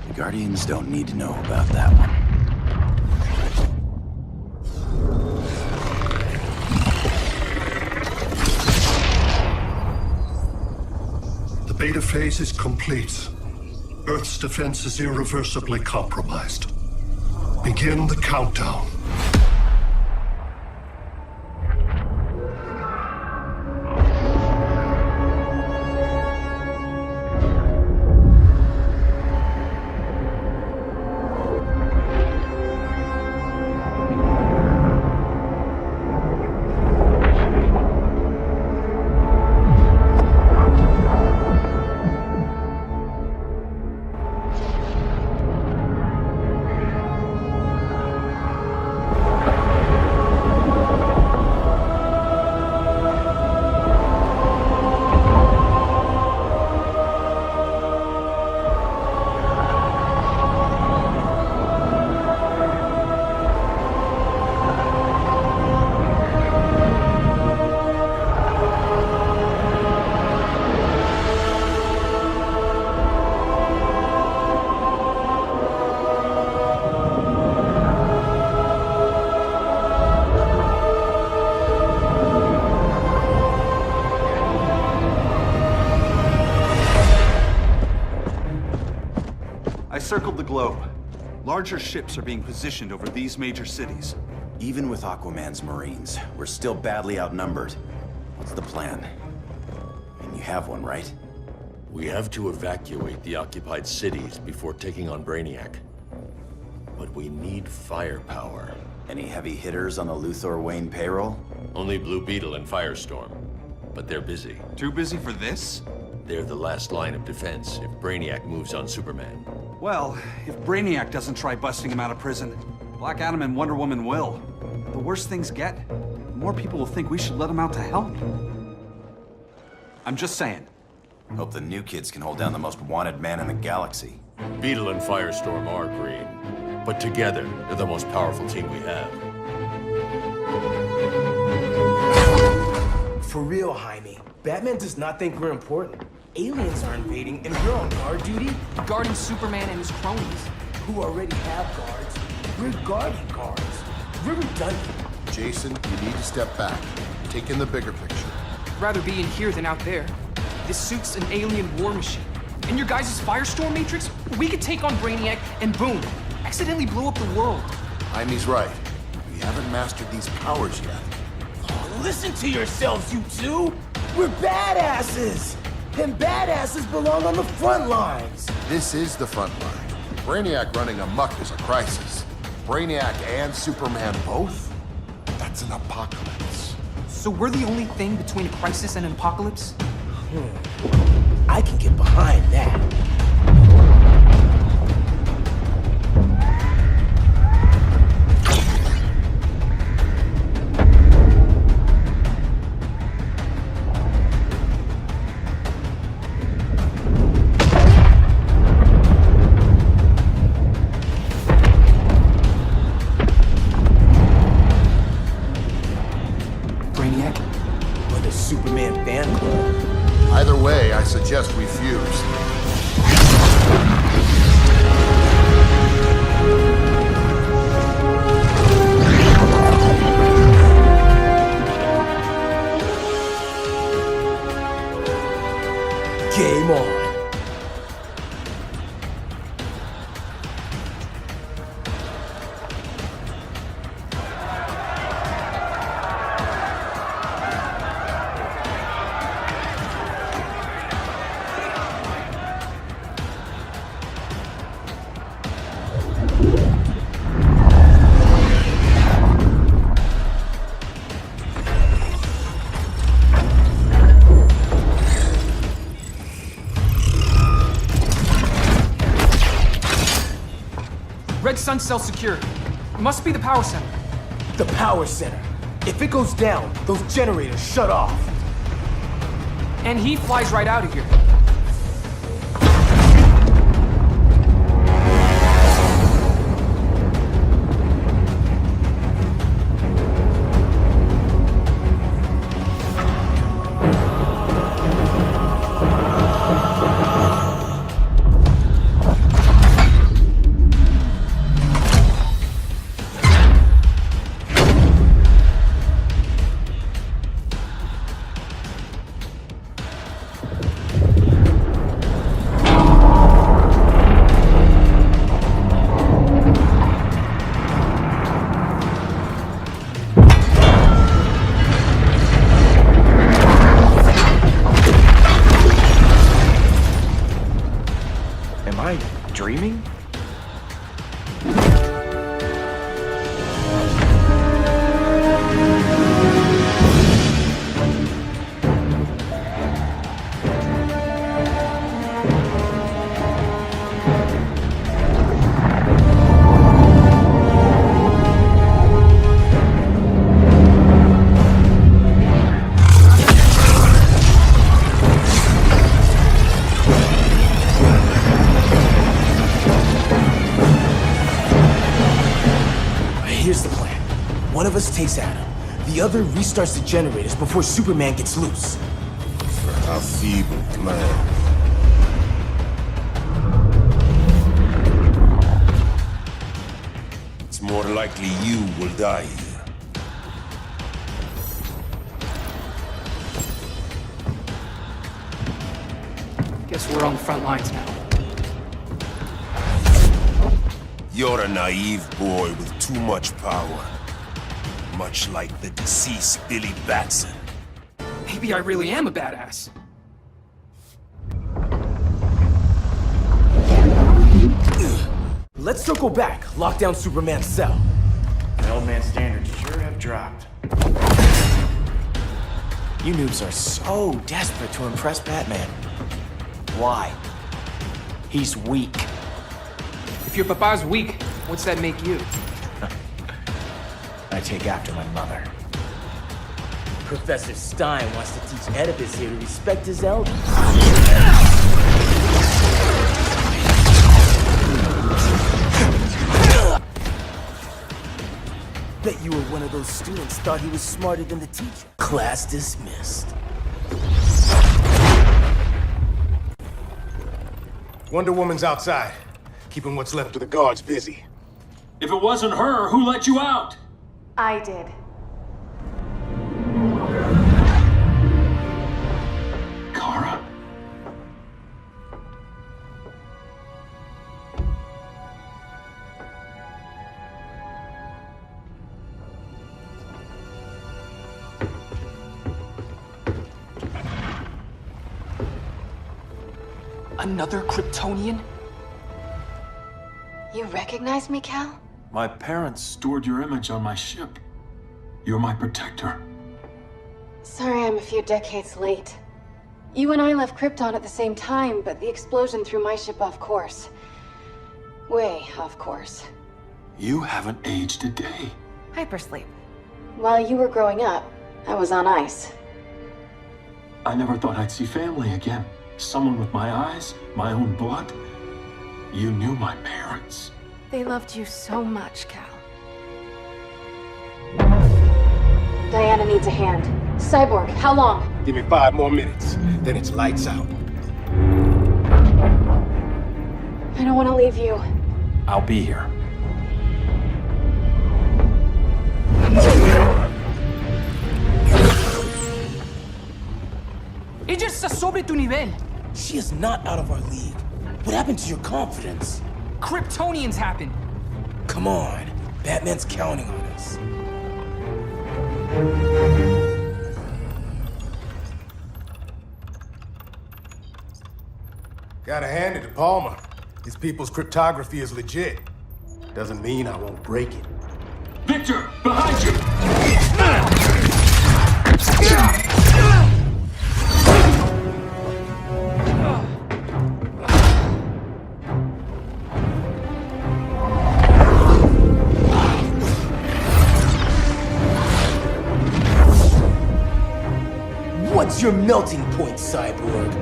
The Guardians don't need to know about that one. The beta phase is complete. Earth's defense is irreversibly compromised. Begin the countdown. I circled the globe. Larger ships are being positioned over these major cities. Even with Aquaman's Marines, we're still badly outnumbered. What's the plan? And you have one, right? We have to evacuate the occupied cities before taking on Brainiac. But we need firepower. Any heavy hitters on the Luthor Wayne payroll? Only Blue Beetle and Firestorm. But they're busy. Too busy for this? They're the last line of defense if Brainiac moves on Superman. Well, if Brainiac doesn't try busting him out of prison, Black Adam and Wonder Woman will. The worse things get, the more people will think we should let him out to help. I'm just saying. Hope the new kids can hold down the most wanted man in the galaxy. Beetle and Firestorm are green, but together, they're the most powerful team we have. For real, Jaime. Batman does not think we're important. Aliens are invading, and we're on guard duty? Guarding Superman and his cronies. Who already have guards. We're guarding guards. We're redundant. Jason, you need to step back. Take in the bigger picture. Rather be in here than out there. This suit's an alien war machine. In your guys' Firestorm Matrix, we could take on Brainiac and boom, accidentally blow up the world. Jaime's right. We haven't mastered these powers yet. Oh, listen to yourselves, you two! We're badasses! And badasses belong on the front lines! This is the front line. Brainiac running amok is a crisis. Brainiac and Superman both? That's an apocalypse. So we're the only thing between a crisis and an apocalypse? I can get behind that. Superman fan club. Either way, I suggest we fuse. like Sun Cell secure. It must be the power center. The power center. If it goes down, those generators shut off. And he flies right out of here. Am I dreaming? Here's the plan. One of us takes Adam. The other restarts the generators before Superman gets loose. A feeble plan. It's more likely you will die here. Guess we're on the front lines now. You're a naive boy with too much power. Much like the deceased Billy Batson. Maybe I really am a badass. Let's circle back, lock down Superman's cell. The old man's standards sure have dropped. You noobs are so desperate to impress Batman. Why? He's weak. If your papa's weak, what's that make you? I take after my mother. Professor Stein wants to teach Oedipus here to respect his elders. Bet you were one of those students thought he was smarter than the teacher. Class dismissed. Wonder Woman's outside, keeping what's left of the guards busy. If it wasn't her, who let you out? I did. Kara? Another Kryptonian? You recognize me, Cal? My parents stored your image on my ship. You're my protector. Sorry I'm a few decades late. You and I left Krypton at the same time, but the explosion threw my ship off course. Way off course. You haven't aged a day. Hypersleep. While you were growing up, I was on ice. I never thought I'd see family again. Someone with my eyes, my own blood. You knew my parents. They loved you so much, Cal. Diana needs a hand. Cyborg, how long? Give me 5 more minutes, then it's lights out. I don't want to leave you. I'll be here. Ella está sobre tu nivel. She is not out of our league. What happened to your confidence? Kryptonians happen. Come on. Batman's counting on us. Gotta hand it to Palmer. His people's cryptography is legit. Doesn't mean I won't break it. Victor, behind you! What's your melting point, Cyborg?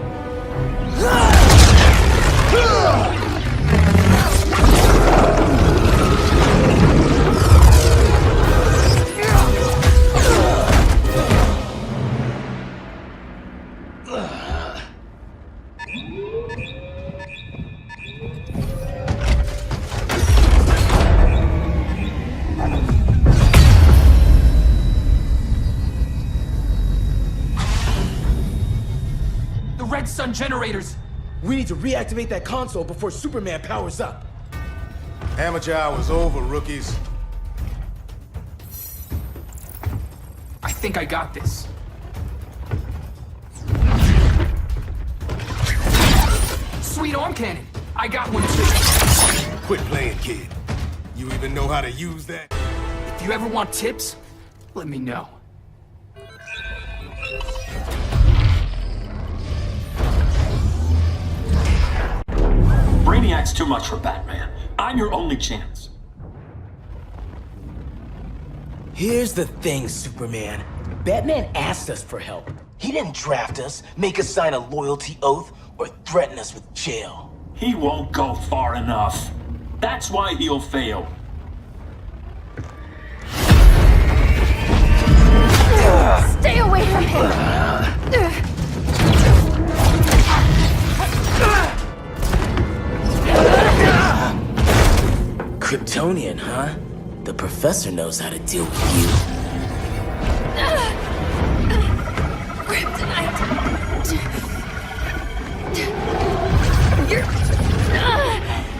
Red Sun generators! We need to reactivate that console before Superman powers up. Amateur hour's over, rookies. I think I got this. Sweet arm cannon! I got one too! Quit playing, kid. You even know how to use that? If you ever want tips, let me know. Brainiac's too much for Batman. I'm your only chance. Here's the thing, Superman. Batman asked us for help. He didn't draft us, make us sign a loyalty oath, or threaten us with jail. He won't go far enough. That's why he'll fail. Stay away from him! Kryptonian, huh? The professor knows how to deal with you. Kryptonite!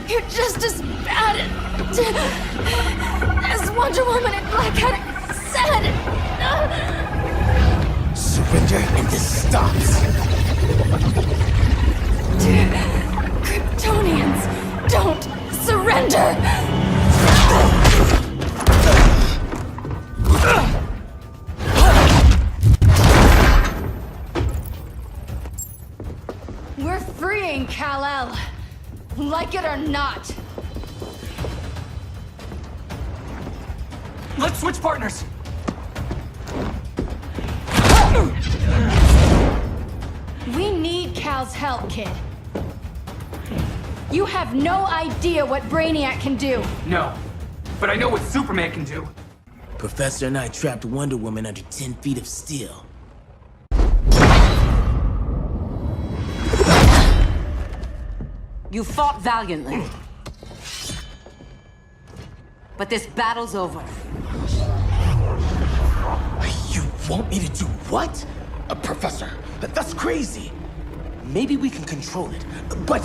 You're just as bad as Wonder Woman and Black Cat said! Surrender and this stops. Kryptonians don't surrender! We're freeing Kal-El, like it or not. Let's switch partners! We need Cal's help, kid. You have no idea what Brainiac can do. No, but I know what Superman can do. Professor and I trapped Wonder Woman under 10 feet of steel. You fought valiantly. But this battle's over. You want me to do what? Professor, that's crazy. Maybe we can control it, but...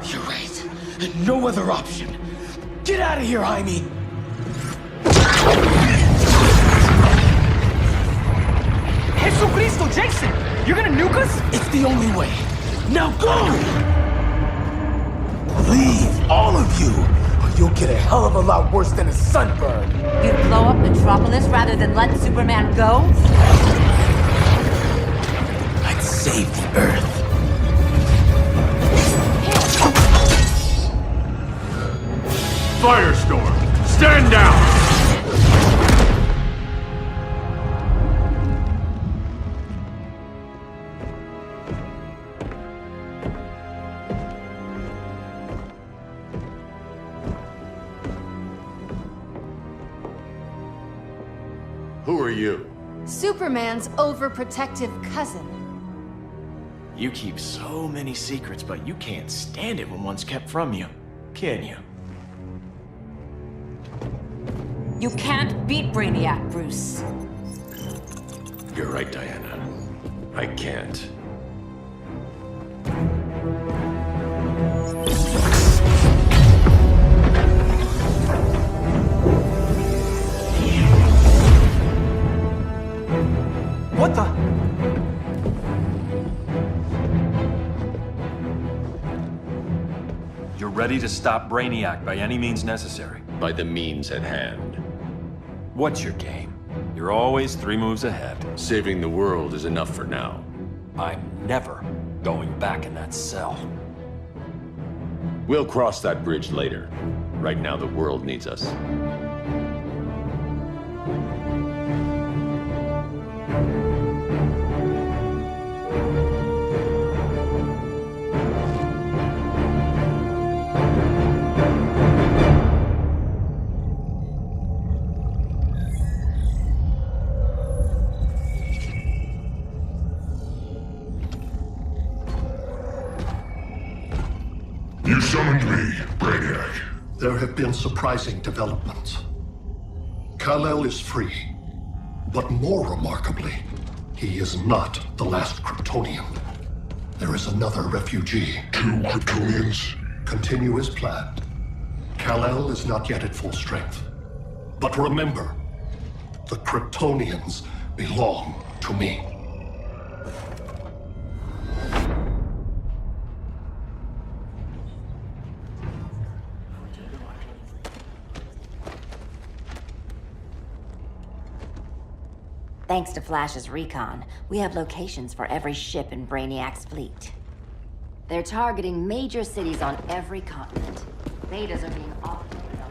You're right. No other option. Get out of here, Jaime! Jesucristo, Jason! You're gonna nuke us? It's the only way. Now go! Leave, all of you, or you'll get a hell of a lot worse than a sunburn. You'd blow up Metropolis rather than let Superman go? I'd save the Earth. Firestorm, stand down! Who are you? Superman's overprotective cousin. You keep so many secrets, but you can't stand it when one's kept from you, can you? You can't beat Brainiac, Bruce. You're right, Diana. I can't. What the? You're ready to stop Brainiac by any means necessary. By the means at hand. What's your game? You're always 3 moves ahead. Saving the world is enough for now. I'm never going back in that cell. We'll cross that bridge later. Right now, the world needs us. You summoned me, Brainiac. There have been surprising developments. Kal-El is free, but more remarkably, he is not the last Kryptonian. There is another refugee. 2 Kryptonians? Continue as planned. Kal-El is not yet at full strength. But remember, the Kryptonians belong to me. Thanks to Flash's recon, we have locations for every ship in Brainiac's fleet. They're targeting major cities on every continent. Betas are being offloaded on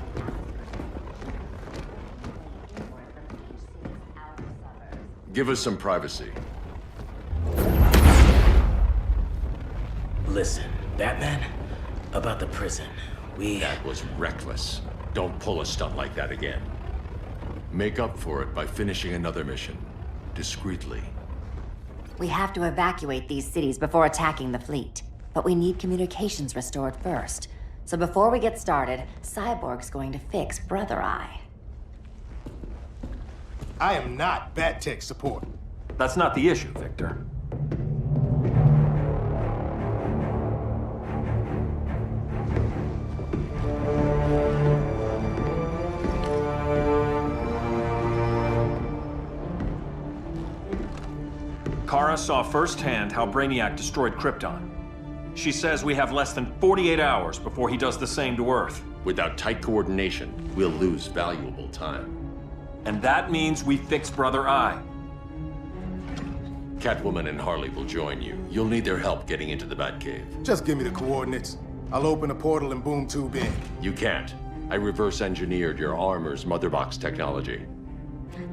the Give us some privacy. Listen, Batman, about the prison, That was reckless. Don't pull a stunt like that again. Make up for it by finishing another mission. Discreetly. We have to evacuate these cities before attacking the fleet. But we need communications restored first. So before we get started, Cyborg's going to fix Brother Eye. I am not Bat Tech support. That's not the issue, Victor. Kara saw firsthand how Brainiac destroyed Krypton. She says we have less than 48 hours before he does the same to Earth. Without tight coordination, we'll lose valuable time. And that means we fix Brother Eye. Catwoman and Harley will join you. You'll need their help getting into the Batcave. Just give me the coordinates. I'll open a portal and boom tube in. You can't. I reverse engineered your armor's motherbox technology.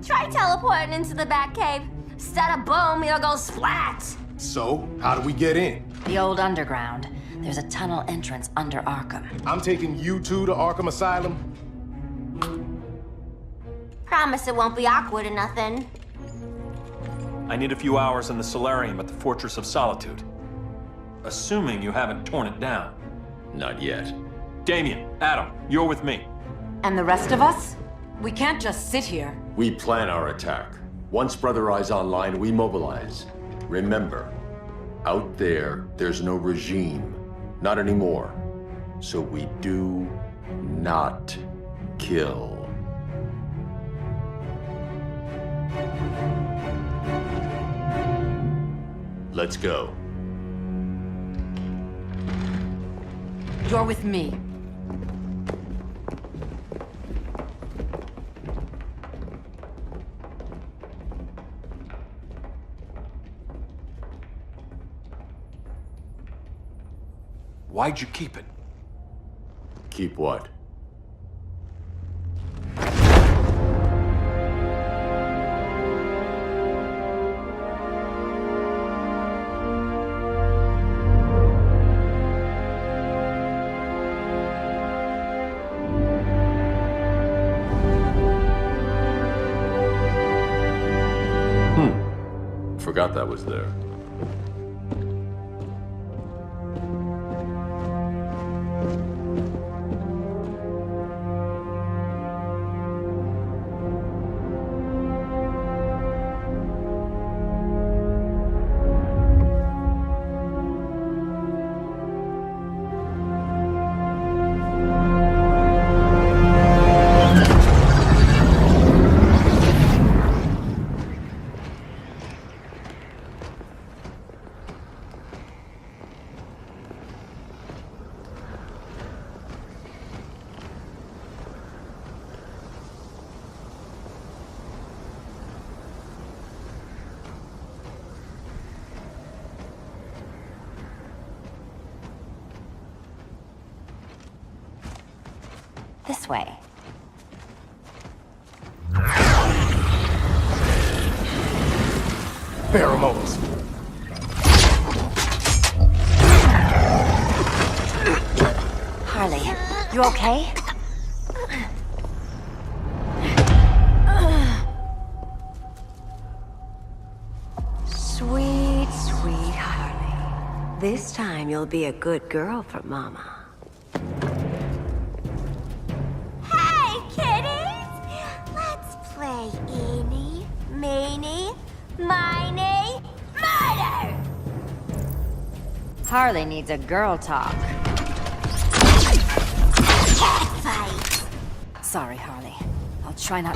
Try teleporting into the Batcave. Instead of boom, you'll go splat. So, how do we get in? The old underground. There's a tunnel entrance under Arkham. I'm taking you two to Arkham Asylum. Promise it won't be awkward or nothing. I need a few hours in the solarium at the Fortress of Solitude. Assuming you haven't torn it down. Not yet. Damien, Adam, you're with me. And the rest of us? We can't just sit here. We plan our attack. Once Brother Eye's online, we mobilize. Remember, out there's no regime. Not anymore. So we do not kill. Let's go. You're with me. Why'd you keep it? Keep what? Forgot that was there. This way. Pheromones. Harley, you okay? Sweet, sweet Harley. This time you'll be a good girl for Mama. Harley needs a girl talk. Fight. Sorry, Harley. I'll try not.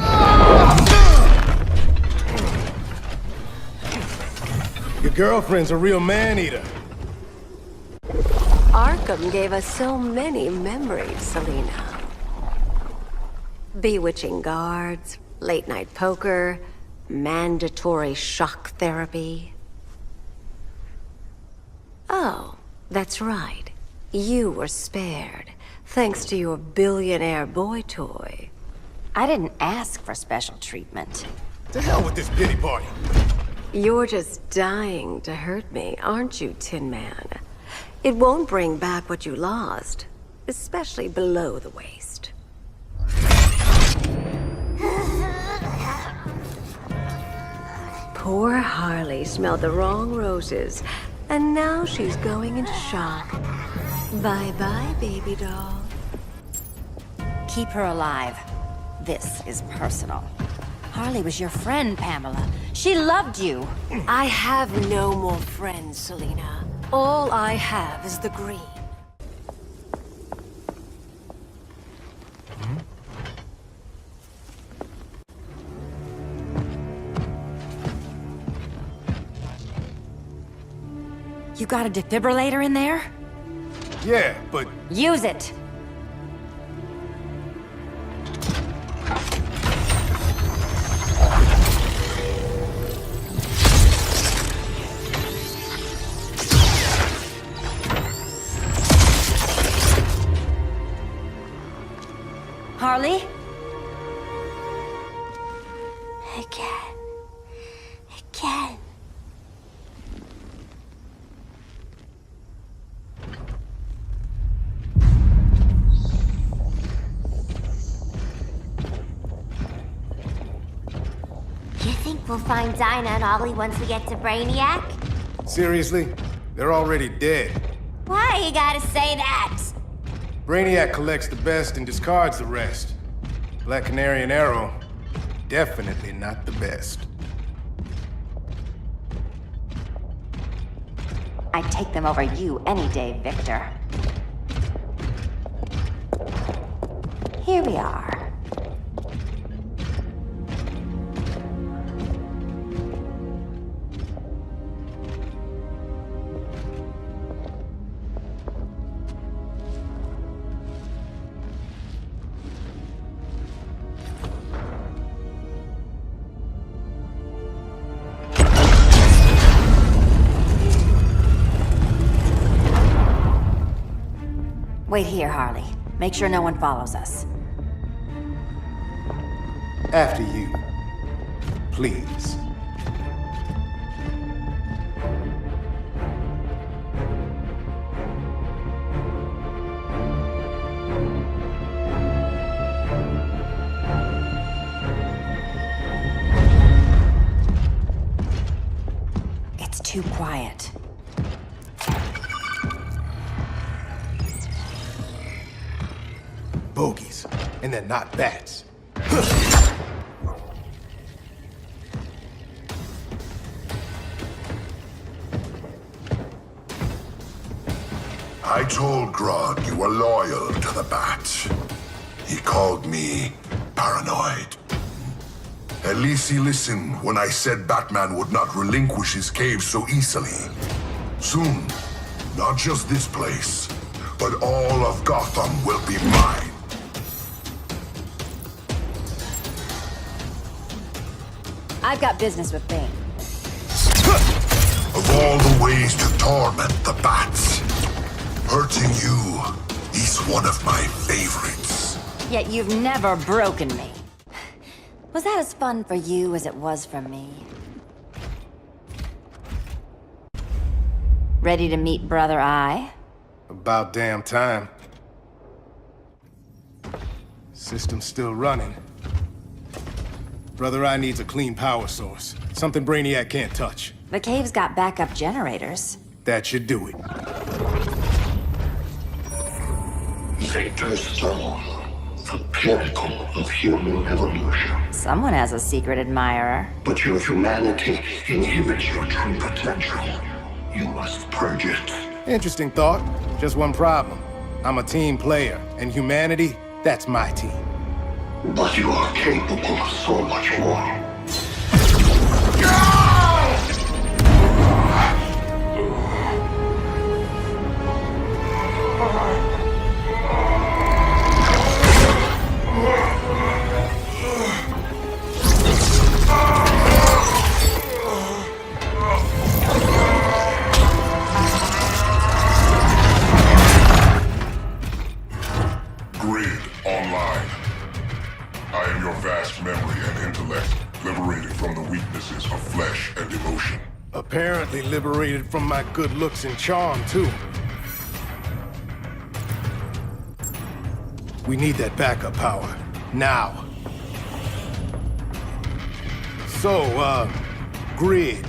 Your girlfriend's a real man-eater. Arkham gave us so many memories, Selina. Bewitching guards, late-night poker, mandatory shock therapy. Oh, that's right. You were spared, thanks to your billionaire boy toy. I didn't ask for special treatment. To hell with this pity party. You're just dying to hurt me, aren't you, Tin Man? It won't bring back what you lost, especially below the waist. Poor Harley smelled the wrong roses, and now she's going into shock. Bye-bye, baby doll. Keep her alive. This is personal. Harley was your friend, Pamela. She loved you. I have no more friends, Selina. All I have is the green. You got a defibrillator in there? Yeah, but... Use it! Harley? Again. Again. You think we'll find Dinah and Ollie once we get to Brainiac? Seriously? They're already dead. Why you gotta say that? Brainiac collects the best and discards the rest. Black Canary and Arrow, definitely not the best. I'd take them over you any day, Victor. Here we are. Wait here, Harley. Make sure no one follows us. After you. Please. It's too quiet. Bogies. And they're not bats. I told Grodd you were loyal to the Bats. He called me paranoid. At least he listened when I said Batman would not relinquish his cave so easily. Soon, not just this place, but all of Gotham will be mine. I've got business with Bane. Of all the ways to torment the Bats, hurting you is one of my favorites. Yet you've never broken me. Was that as fun for you as it was for me? Ready to meet Brother Eye? About damn time. System's still running. Brother Eye needs a clean power source. Something Brainiac can't touch. The cave's got backup generators. That should do it. Victor's Stone, the pinnacle of human evolution. Someone has a secret admirer. But your humanity inhibits your true potential. You must purge it. Interesting thought. Just one problem. I'm a team player, and humanity, that's my team. But you are capable of so much more. Grid online. I am your vast memory and intellect, liberated from the weaknesses of flesh and emotion. Apparently liberated from my good looks and charm, too. We need that backup power. Now. So, Grid.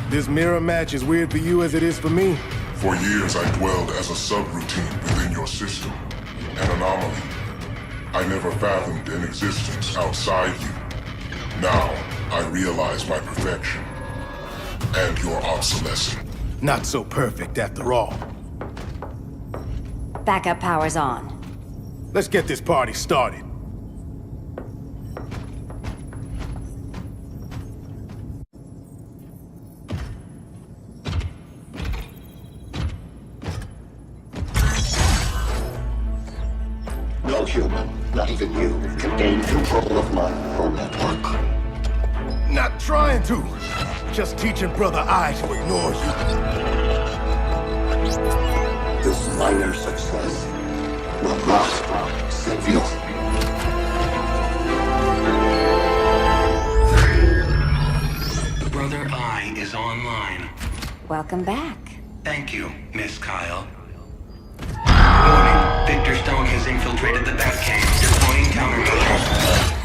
This mirror match as weird for you as it is for me? For years I dwelled as a subroutine within your system, an anomaly. I never fathomed an existence outside you. Now, I realize my perfection. And your obsolescence. Not so perfect after all. Backup power's on. Let's get this party started. No human, not even you, can gain control of my neural network. Not trying to. Just teaching Brother Eye to ignore you. This minor success will not save you. Brother Eye is online. Welcome back. Thank you, Miss Kyle. Warning, Victor Stone has infiltrated the Batcave, deploying countermeasures.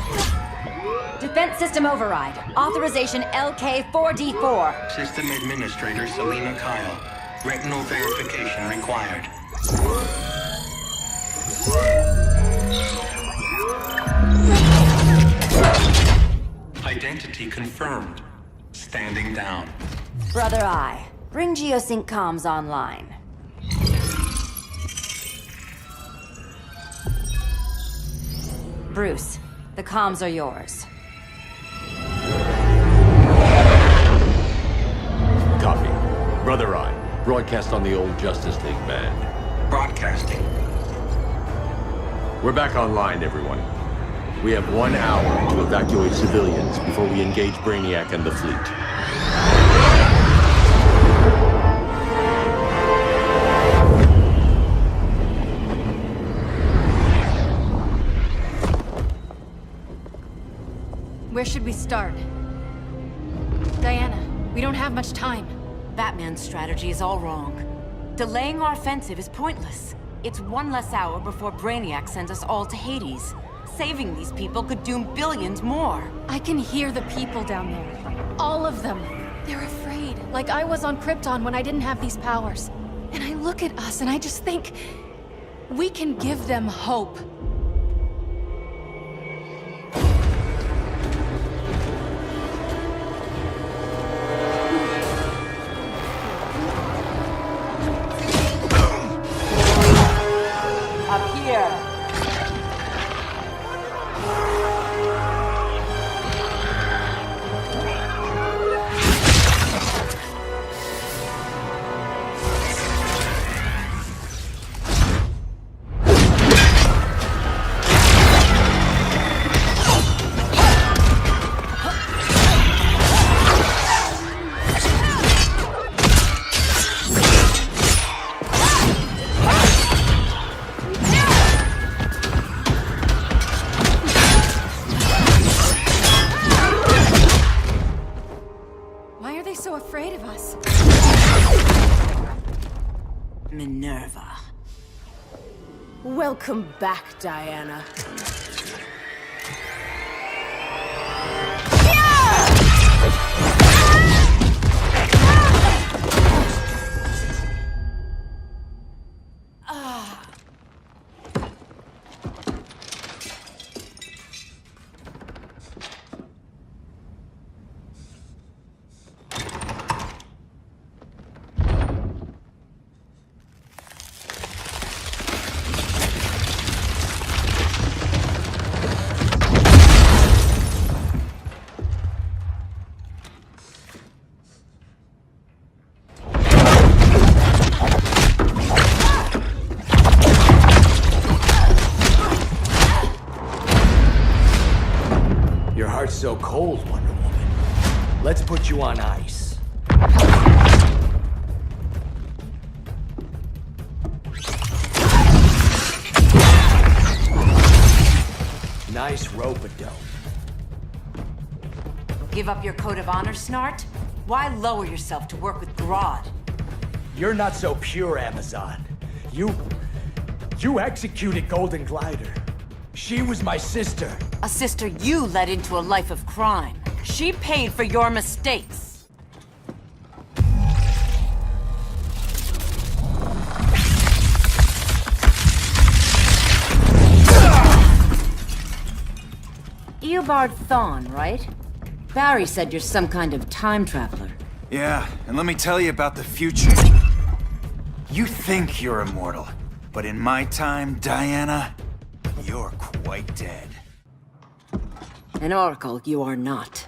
Defense system override. Authorization LK4D4. System Administrator Selena Kyle. Retinal verification required. Identity confirmed. Standing down. Brother Eye, bring Geosync comms online. Bruce, the comms are yours. Copy. Brother Eye, broadcast on the old Justice League band. Broadcasting. We're back online, everyone. We have 1 hour to evacuate civilians before we engage Brainiac and the fleet. Where should we start? Diana, we don't have much time. Batman's strategy is all wrong. Delaying our offensive is pointless. It's 1 less hour before Brainiac sends us all to Hades. Saving these people could doom billions more. I can hear the people down there. All of them. They're afraid, like I was on Krypton when I didn't have these powers. And I look at us and I just think, we can give them hope. Up here. Why are they so afraid of us? Minerva. Welcome back, Diana. so cold, Wonder Woman. Let's put you on ice. Nice rope-a-dope. Give up your code of honor, Snart? Why lower yourself to work with Grodd? You're not so pure, Amazon. You executed Golden Glider. She was my sister. A sister you led into a life of crime. She paid for your mistakes. Eobard Thawne, right? Barry said you're some kind of time traveler. Yeah, and let me tell you about the future. You think you're immortal, but in my time, Diana, you're quite dead. An oracle, you are not.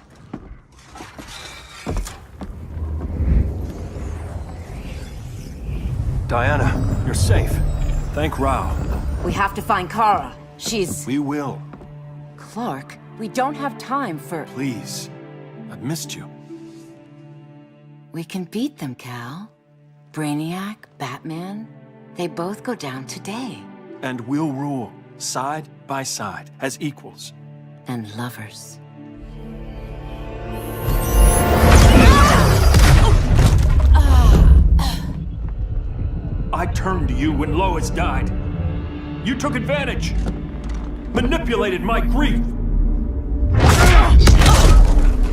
Diana, you're safe. Thank Rao. We have to find Kara. She's... We will. Clark, we don't have time for... Please. I've missed you. We can beat them, Cal. Brainiac, Batman, they both go down today. And we'll rule, side by side, as equals. And lovers. I turned to you when Lois died. You took advantage. Manipulated my grief.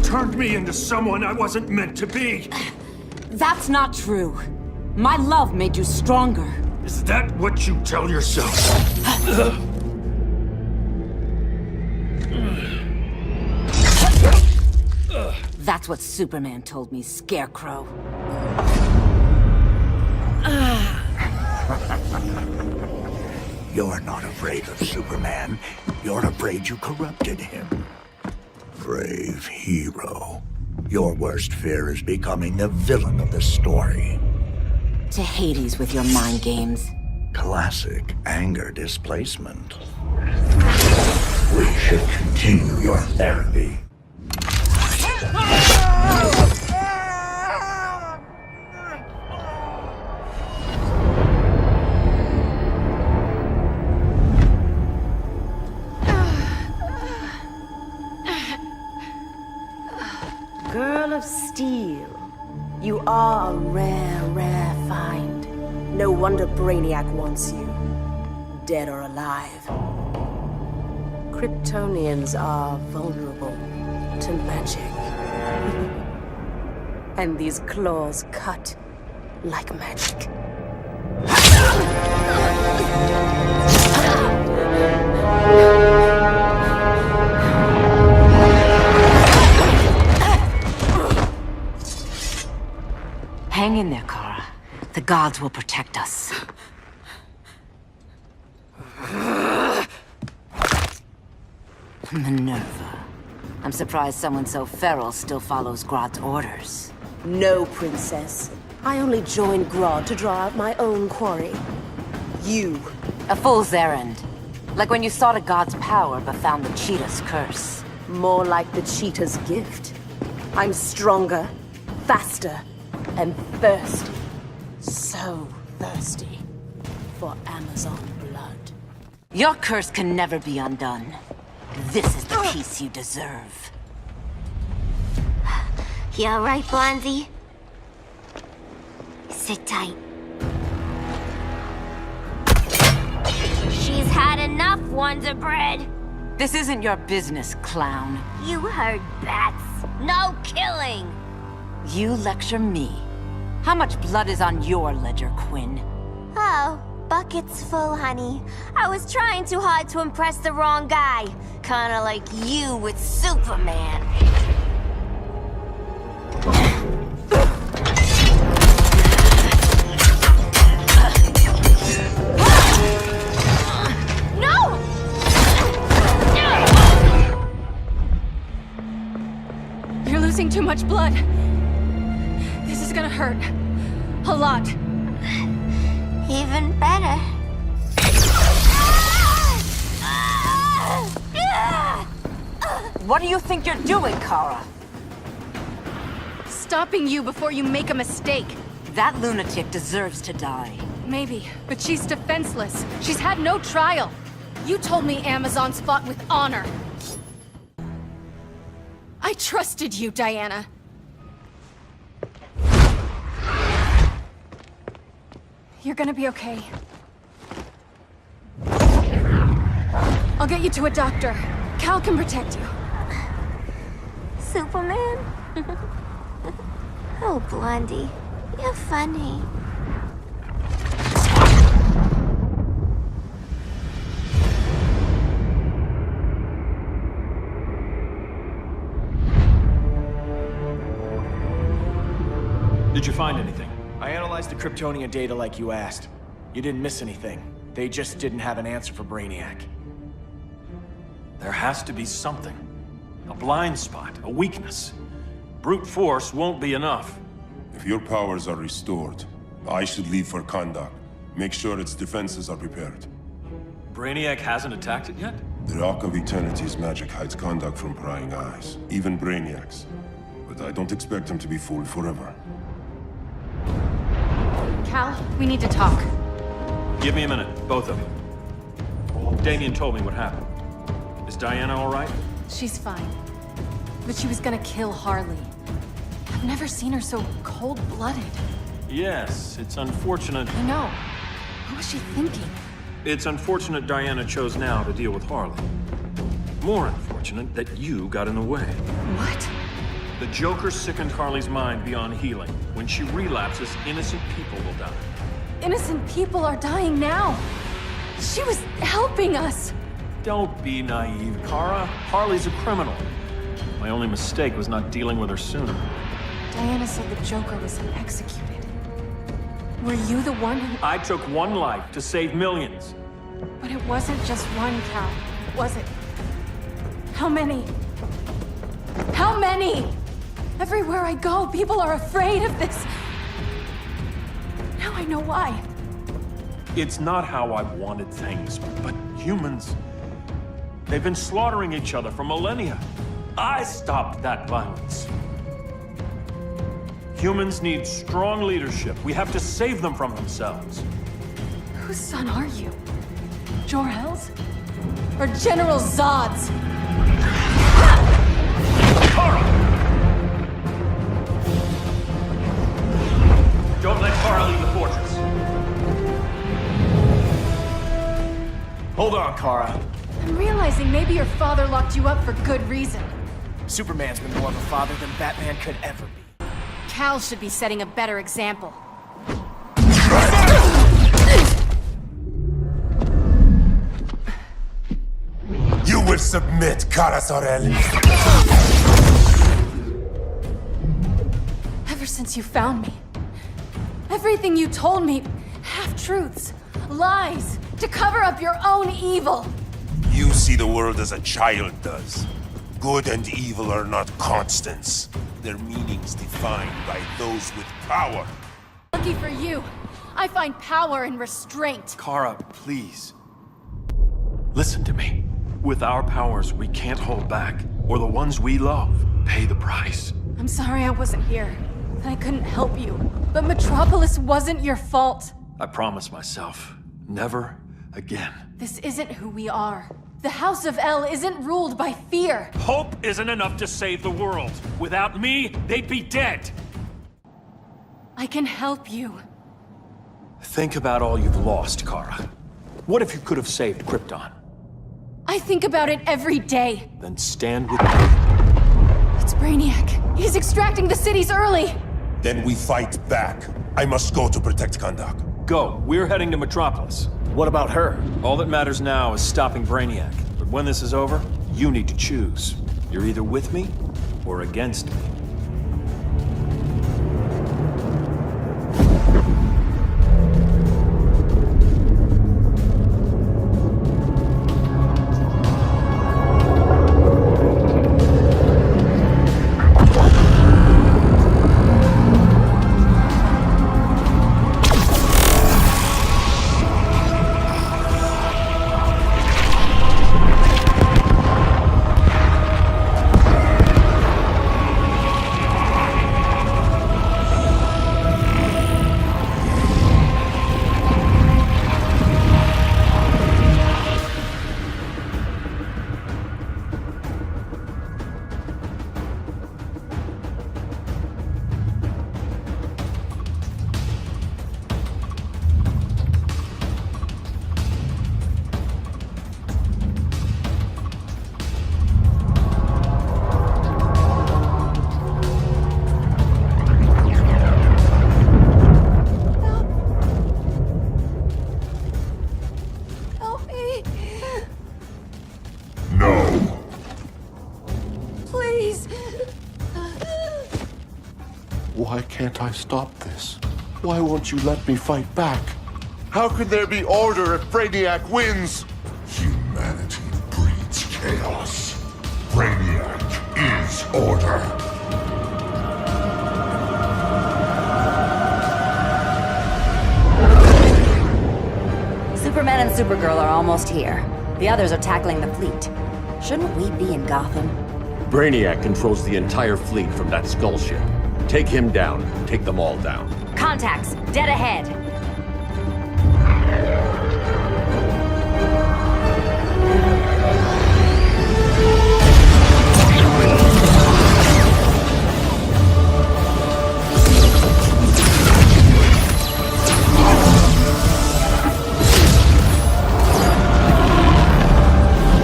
Turned me into someone I wasn't meant to be. That's not true. My love made you stronger. Is that what you tell yourself? That's what Superman told me, Scarecrow. You're not afraid of Superman. You're afraid you corrupted him. Brave hero. Your worst fear is becoming the villain of the story. To Hades with your mind games. Classic anger displacement. We should continue your therapy. Girl of Steel, you are a rare, rare find. No wonder Brainiac wants you, dead or alive. Kryptonians are vulnerable to magic. And these claws cut like magic. Hang in there, Kara. The gods will protect us. Minerva. I'm surprised someone so feral still follows Grodd's orders. No, Princess. I only joined Grodd to draw out my own quarry. You. A fool's errand. Like when you sought a god's power but found the cheetah's curse. More like the cheetah's gift. I'm stronger, faster, and thirsty. So thirsty for Amazon blood. Your curse can never be undone. This is the peace you deserve. You alright, Blondie? Sit tight. She's had enough, Wonder Bread. This isn't your business, clown. You heard bats. No killing. You lecture me. How much blood is on your ledger, Quinn? Oh, bucket's full, honey. I was trying too hard to impress the wrong guy. Kinda like you with Superman. No! You're losing too much blood. This is gonna hurt. A lot. Even better. What do you think you're doing, Kara? Stopping you before you make a mistake. That lunatic deserves to die. Maybe, but she's defenseless. She's had no trial. You told me Amazons fought with honor. I trusted you, Diana. You're gonna be okay. I'll get you to a doctor. Cal can protect you. Superman? Oh, Blondie, you're funny. Did you find anything? I analyzed the Kryptonian data like you asked. You didn't miss anything. They just didn't have an answer for Brainiac. There has to be something. A blind spot, a weakness. Brute force won't be enough. If your powers are restored, I should leave for Kahndaq. Make sure its defenses are prepared. Brainiac hasn't attacked it yet? The Rock of Eternity's magic hides Kahndaq from prying eyes, even Brainiac's. But I don't expect him to be fooled forever. Cal, we need to talk. Give me a minute, both of you. Damien told me what happened. Is Diana all right? She's fine. But she was gonna kill Harley. I've never seen her so cold-blooded. Yes, it's unfortunate. I know. What was she thinking? It's unfortunate Diana chose now to deal with Harley. More unfortunate that you got in the way. What? The Joker sickened Harley's mind beyond healing. When she relapses, innocent people will die. Innocent people are dying now. She was helping us. Don't be naive, Kara. Harley's a criminal. My only mistake was not dealing with her sooner. Diana said the Joker was executed. Were you the one who... I took one life to save millions. But it wasn't just one, Cal, was it? How many? How many? Everywhere I go, people are afraid of this. Now I know why. It's not how I wanted things, but humans... They've been slaughtering each other for millennia. I stopped that violence. Humans need strong leadership. We have to save them from themselves. Whose son are you? Jor-El's? Or General Zod's? Kara! Don't let Kara leave the fortress. Hold on, Kara. I'm realizing maybe your father locked you up for good reason. Superman's been more of a father than Batman could ever be. Cal should be setting a better example. You will submit, Kara Zor-El. Ever since you found me, everything you told me, half-truths, lies, to cover up your own evil. You see the world as a child does. Good and evil are not constants. Their meanings defined by those with power. Lucky for you, I find power in restraint. Kara, please. Listen to me. With our powers, we can't hold back, or the ones we love pay the price. I'm sorry I wasn't here. I couldn't help you. But Metropolis wasn't your fault. I promise myself, never again. This isn't who we are. The House of El isn't ruled by fear. Hope isn't enough to save the world. Without me, they'd be dead. I can help you. Think about all you've lost, Kara. What if you could have saved Krypton? I think about it every day. Then stand with me. It's Brainiac. He's extracting the cities early. Then we fight back. I must go to protect Kahndaq. Go. We're heading to Metropolis. What about her? All that matters now is stopping Brainiac. But when this is over, you need to choose. You're either with me or against me. Why can't I stop this? Why won't you let me fight back? How could there be order if Brainiac wins? Humanity breeds chaos. Brainiac is order. Superman and Supergirl are almost here. The others are tackling the fleet. Shouldn't we be in Gotham? Brainiac controls the entire fleet from that skull ship. Take him down. Take them all down. Contacts, dead ahead.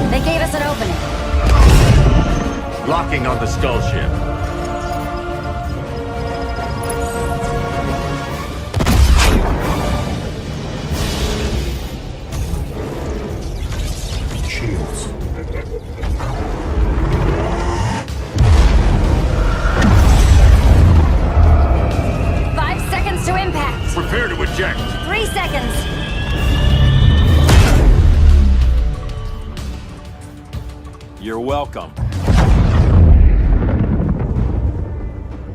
They gave us an opening. Locking on the skull ship. Shields. Five seconds to impact. Prepare to eject. 3 seconds. You're welcome.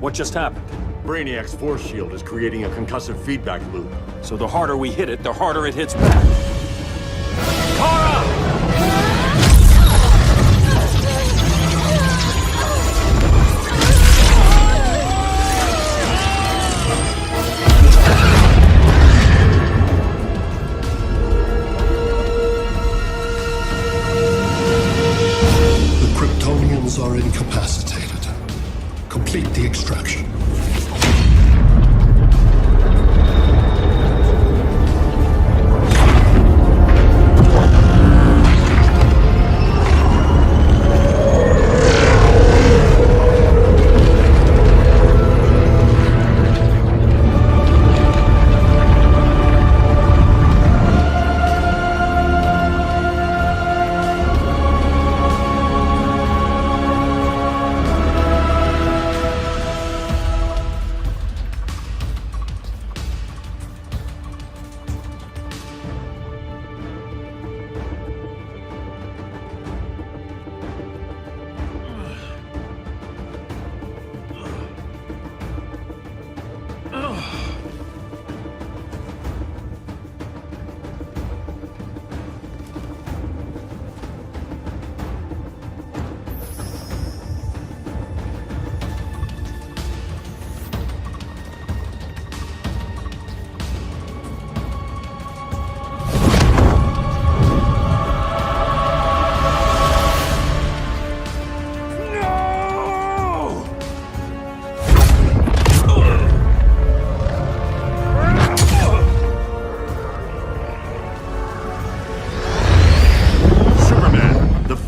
What just happened? Brainiac's force shield is creating a concussive feedback loop. So the harder we hit it, the harder it hits back. Kara! The Kryptonians are incapacitated. Complete the extraction.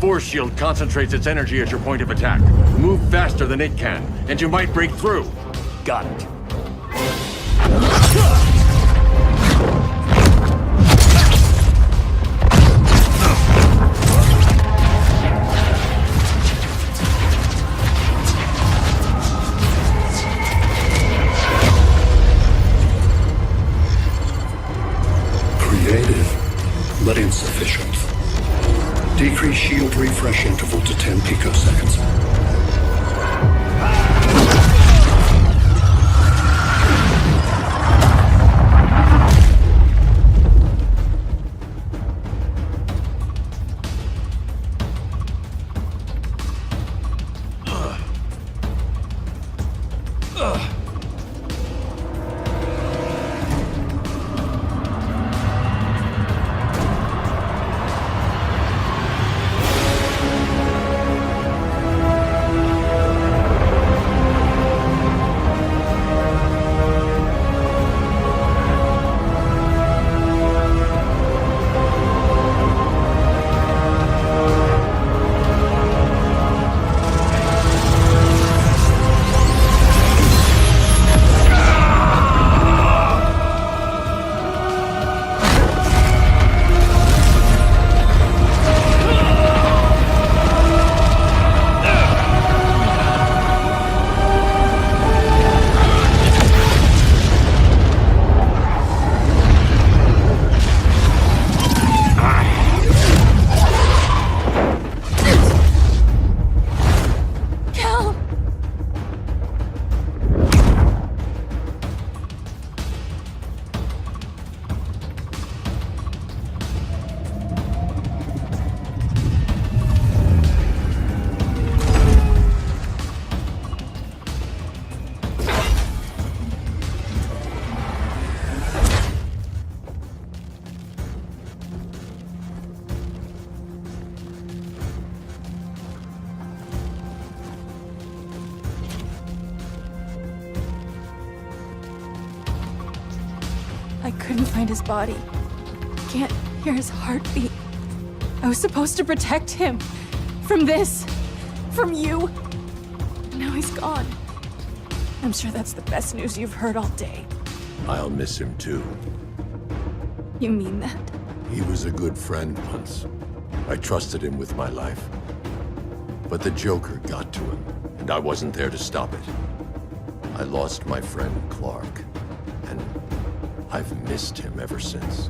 Force shield concentrates its energy at your point of attack. Move faster than it can, and you might break through. Got it. Creative, but insufficient. Decrease shield refresh interval to 10 picoseconds. couldn't find his body. Can't hear his heartbeat. I was supposed to protect him. From this. From you. Now he's gone. I'm sure that's the best news you've heard all day. I'll miss him too. You mean that? He was a good friend once. I trusted him with my life. But the Joker got to him, and I wasn't there to stop it. I lost my friend Clark, and I've missed him ever since.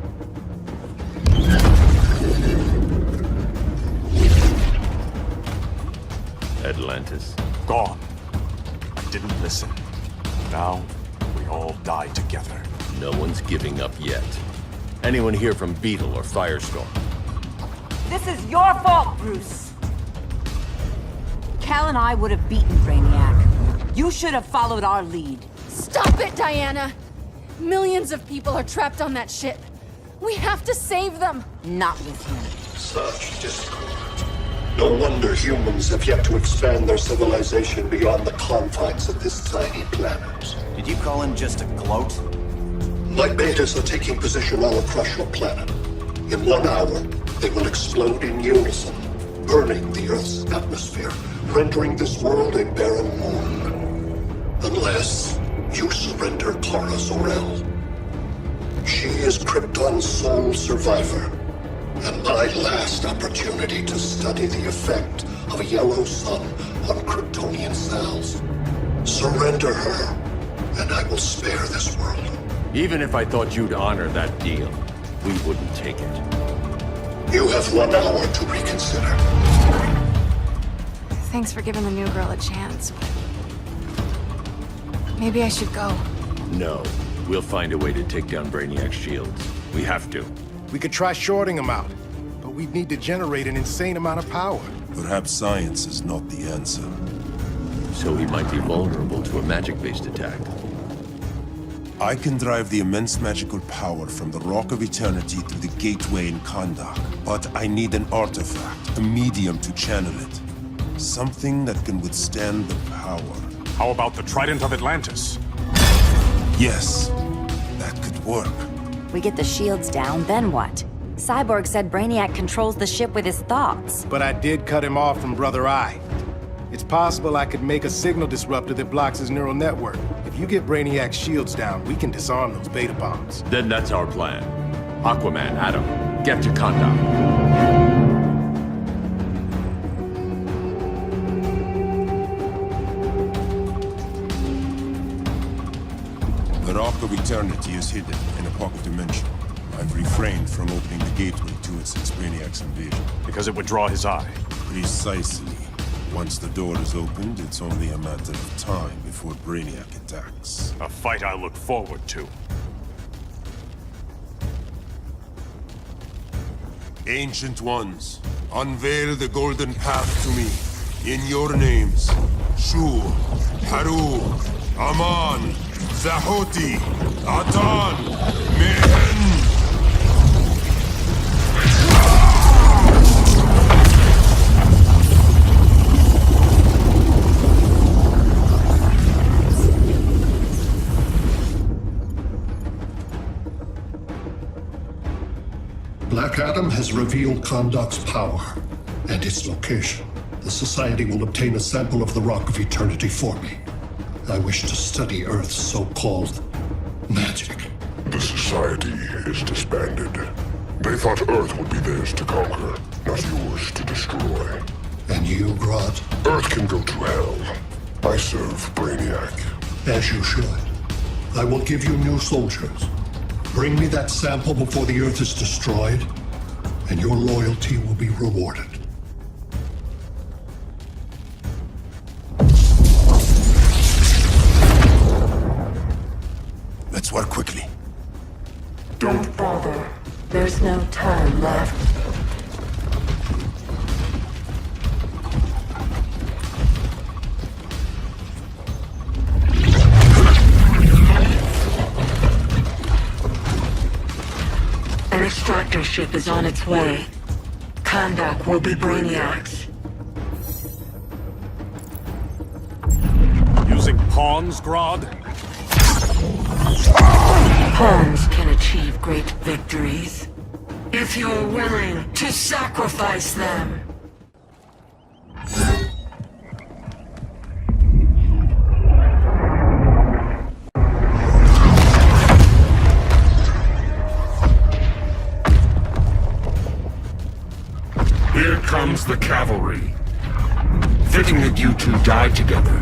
Atlantis. Gone. I didn't listen. Now, we all die together. No one's giving up yet. Anyone here from Beetle or Firestorm? This is your fault, Bruce. Cal and I would have beaten Brainiac. You should have followed our lead. Stop it, Diana! Millions of people are trapped on that ship. We have to save them! Not with him. Such discord. No wonder humans have yet to expand their civilization beyond the confines of this tiny planet. Did you call him just a gloat? My betas are taking position all across your planet. In 1 hour, they will explode in unison, burning the Earth's atmosphere, rendering this world a barren moon. Unless you surrender Kara Zor-El. She is Krypton's sole survivor, and my last opportunity to study the effect of a yellow sun on Kryptonian cells. Surrender her, and I will spare this world. Even if I thought you'd honor that deal, we wouldn't take it. You have 1 hour to reconsider. Thanks for giving the new girl a chance, but... maybe I should go. No. We'll find a way to take down Brainiac's shields. We have to. We could try shorting him out, but we'd need to generate an insane amount of power. Perhaps science is not the answer. So he might be vulnerable to a magic-based attack. I can drive the immense magical power from the Rock of Eternity through the gateway in Kahndaq, but I need an artifact, a medium to channel it. Something that can withstand the power. How about the Trident of Atlantis? Yes, that could work. We get the shields down, then what? Cyborg said Brainiac controls the ship with his thoughts. But I did cut him off from Brother Eye. It's possible I could make a signal disruptor that blocks his neural network. If you get Brainiac's shields down, we can disarm those beta bombs. Then that's our plan. Aquaman, Adam, get to Kahndaq. The Rock of Eternity is hidden in a pocket dimension. I've refrained from opening the gateway to it since Brainiac's invasion. Because it would draw his eye. Precisely. Once the door is opened, it's only a matter of time before Brainiac attacks. A fight I look forward to. Ancient Ones, unveil the golden path to me. In your names, Shu, Haru, Aman, Zahoti, Atan, Mehen! Black Adam has revealed Kahndaq's power and its location. The Society will obtain a sample of the Rock of Eternity for me. I wish to study Earth's so-called magic. The Society is disbanded. They thought Earth would be theirs to conquer, not yours to destroy. And you, Grodd? Earth can go to hell. I serve Brainiac. As you should. I will give you new soldiers. Bring me that sample before the Earth is destroyed, and your loyalty will be rewarded. Let's work quickly. Don't bother. There's no time left. An extractor ship is on its way. Kahndaq will be Brainiac's. Using pawns, Grodd? Pawns can achieve achieve great victories. If you're willing to sacrifice them. Here comes the cavalry. Fitting that you two died together.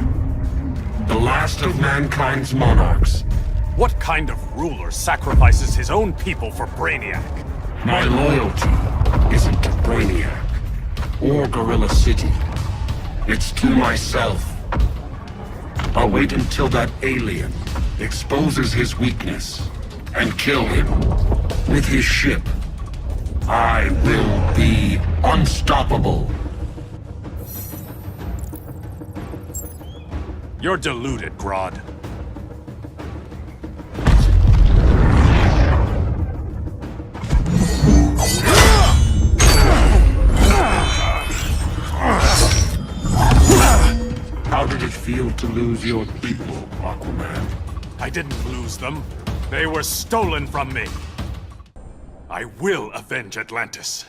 The last of mankind's monarchs. What kind of ruler sacrifices his own people for Brainiac? My loyalty isn't to Brainiac or Gorilla City. It's to myself. I'll wait until that alien exposes his weakness and kill him with his ship. I will be unstoppable. You're deluded, Grodd. How did it feel to lose your people, Aquaman? I didn't lose them. They were stolen from me. I will avenge Atlantis.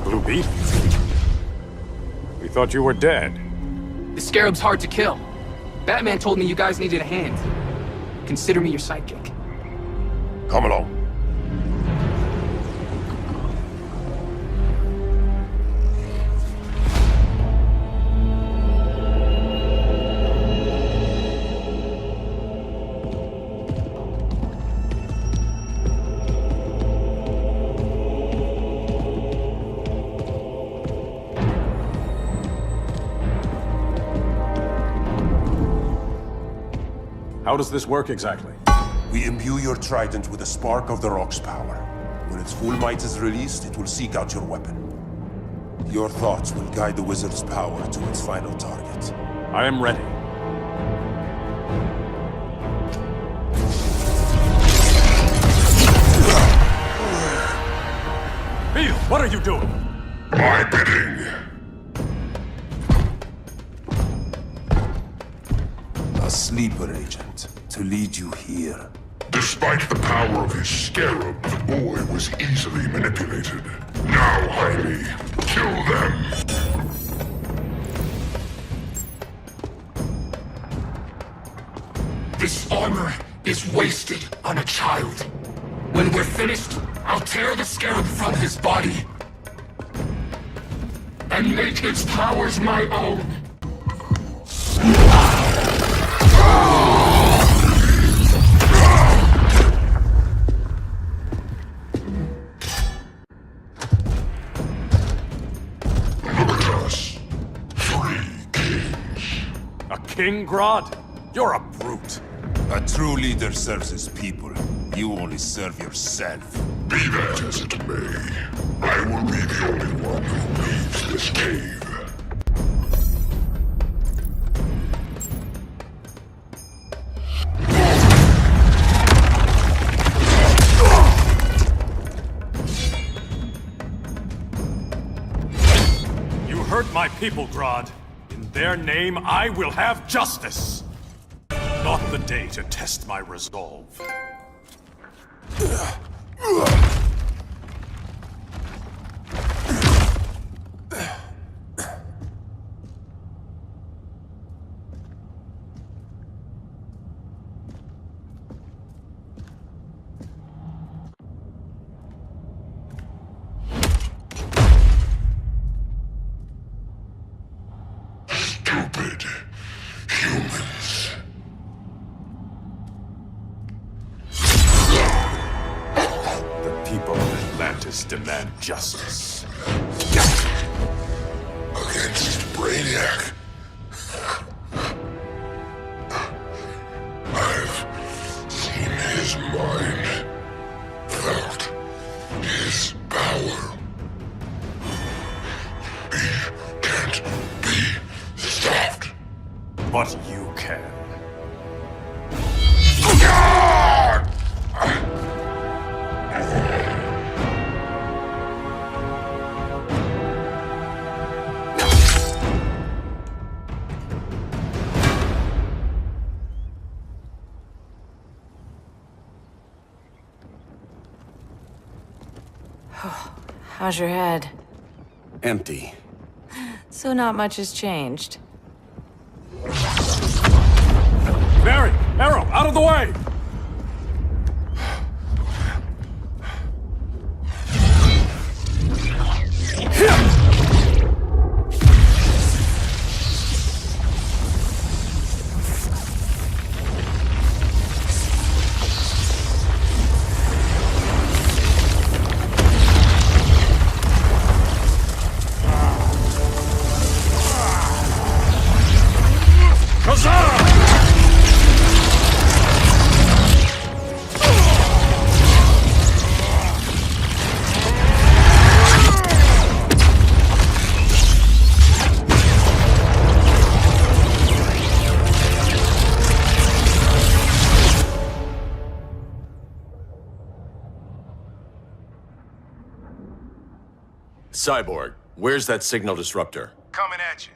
Blue Beetle? We thought you were dead. The Scarab's hard to kill. Batman told me you guys needed a hand. Consider me your sidekick. Come along. How does this work exactly? We imbue your trident with a spark of the Rock's power. When its full might is released, it will seek out your weapon. Your thoughts will guide the wizard's power to its final target. I am ready. Beetle, what are you doing? My bidding. A sleeper agent to lead you here. Despite the power of his scarab, the boy was easily manipulated. Now, Jaime, kill them! This armor is wasted on a child. When we're finished, I'll tear the scarab from his body and make its powers my own. King Grodd? You're a brute. A true leader serves his people. You only serve yourself. Be that as it may, I will be the only one who leaves this cave. You hurt my people, Grodd. In their name, I will have justice! Not the day to test my resolve. Stupid humans. The people of Atlantis demand justice. Against Brainiac. I've seen his mind, felt his power. He can't be stopped. But you can. How's your head? Empty. So not much has changed. Barry! Arrow! Out of the way! Cyborg, where's that signal disruptor? Coming at you.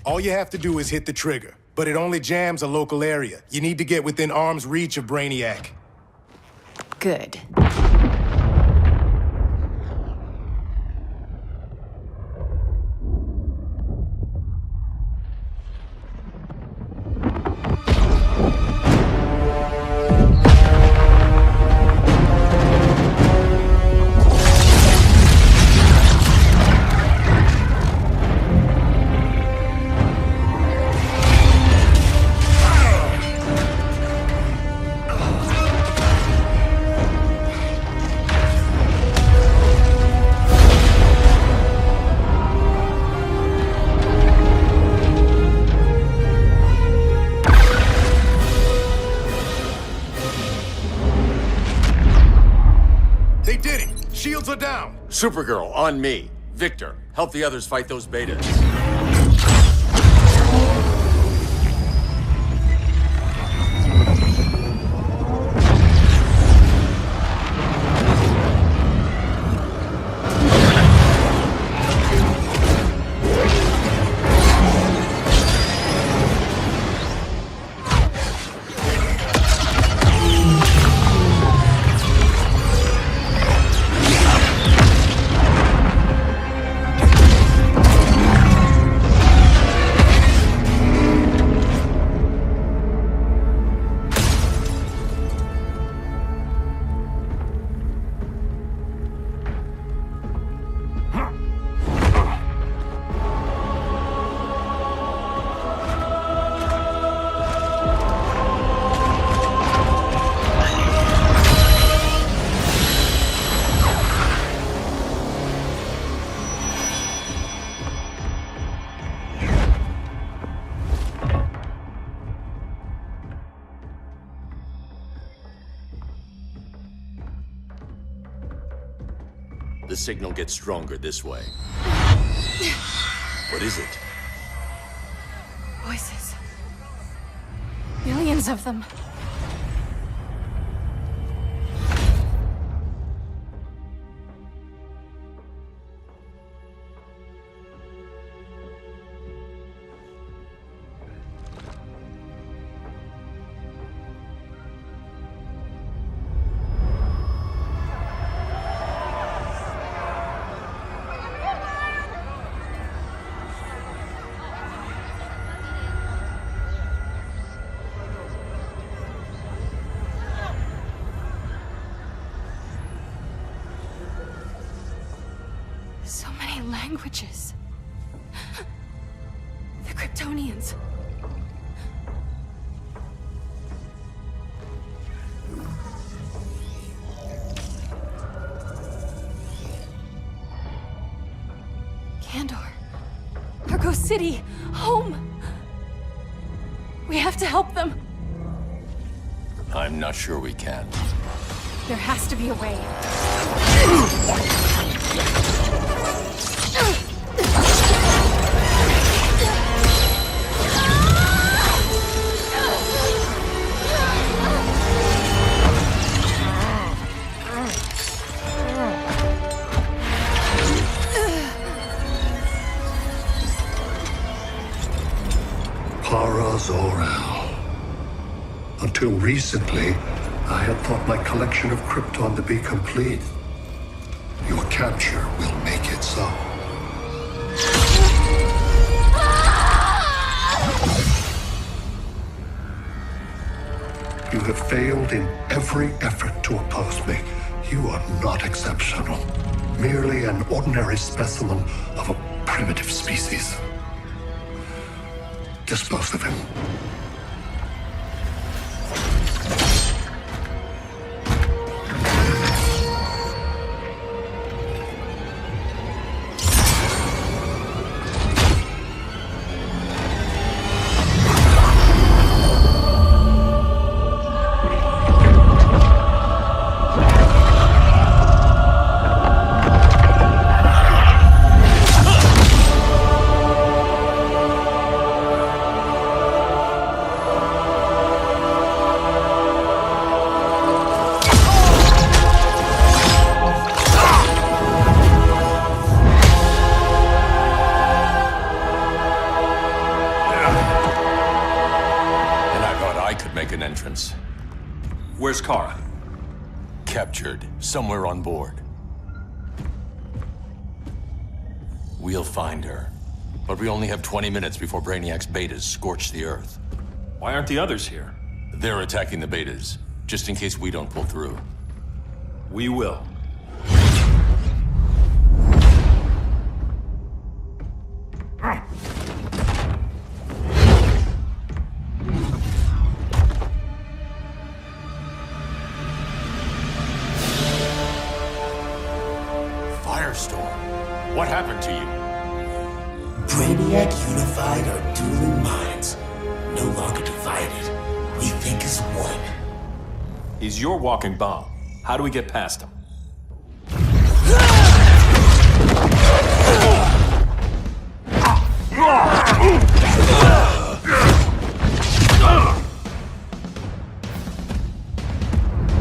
All you have to do is hit the trigger, but it only jams a local area. You need to get within arm's reach of Brainiac. Good. They did it! Shields are down! Supergirl, on me. Victor, help the others fight those betas. The signal gets stronger this way. What is it? Voices. Millions of them. So many languages. The Kryptonians. Kandor. Argo City. Home. We have to help them. I'm not sure we can. There has to be a way. Para Zor-El. Until Recently, I had thought my collection of Krypton to be complete. Your capture will make it so. You have failed in every effort to oppose me. You are not exceptional. Merely an ordinary specimen of a primitive species. Dispose of him. Where's Kara? Captured, somewhere on board. We'll find her. But we only have 20 minutes before Brainiac's betas scorch the Earth. Why aren't the others here? They're attacking the betas, just in case we don't pull through. We will. Firestorm, what happened to you? Brainiac unified our dueling minds. No longer divided. We think as one. He's your walking bomb. How do we get past him?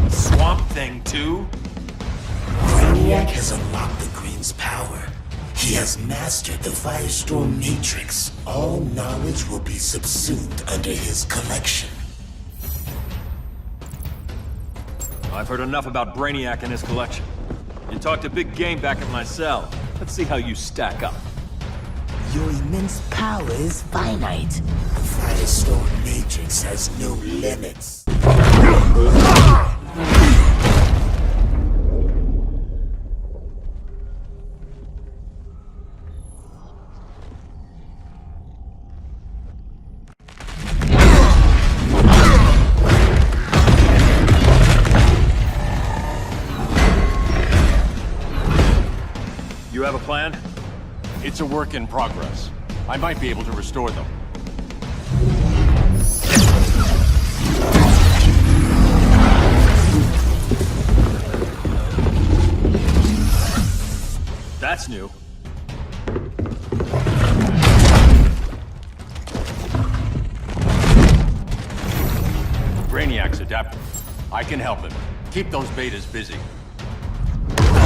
Swamp Thing 2? Brainiac has unlocked the Green's power. He has mastered the Firestorm Matrix. All knowledge will be subsumed under his collection. I've heard enough about Brainiac and his collection. You talked a big game back at my cell. Let's see how you stack up. Your immense power is finite. The Firestorm Matrix has no limits. You have a plan? It's a work in progress. I might be able to restore them. That's new. Brainiac's adapted. I can help him. Keep those betas busy.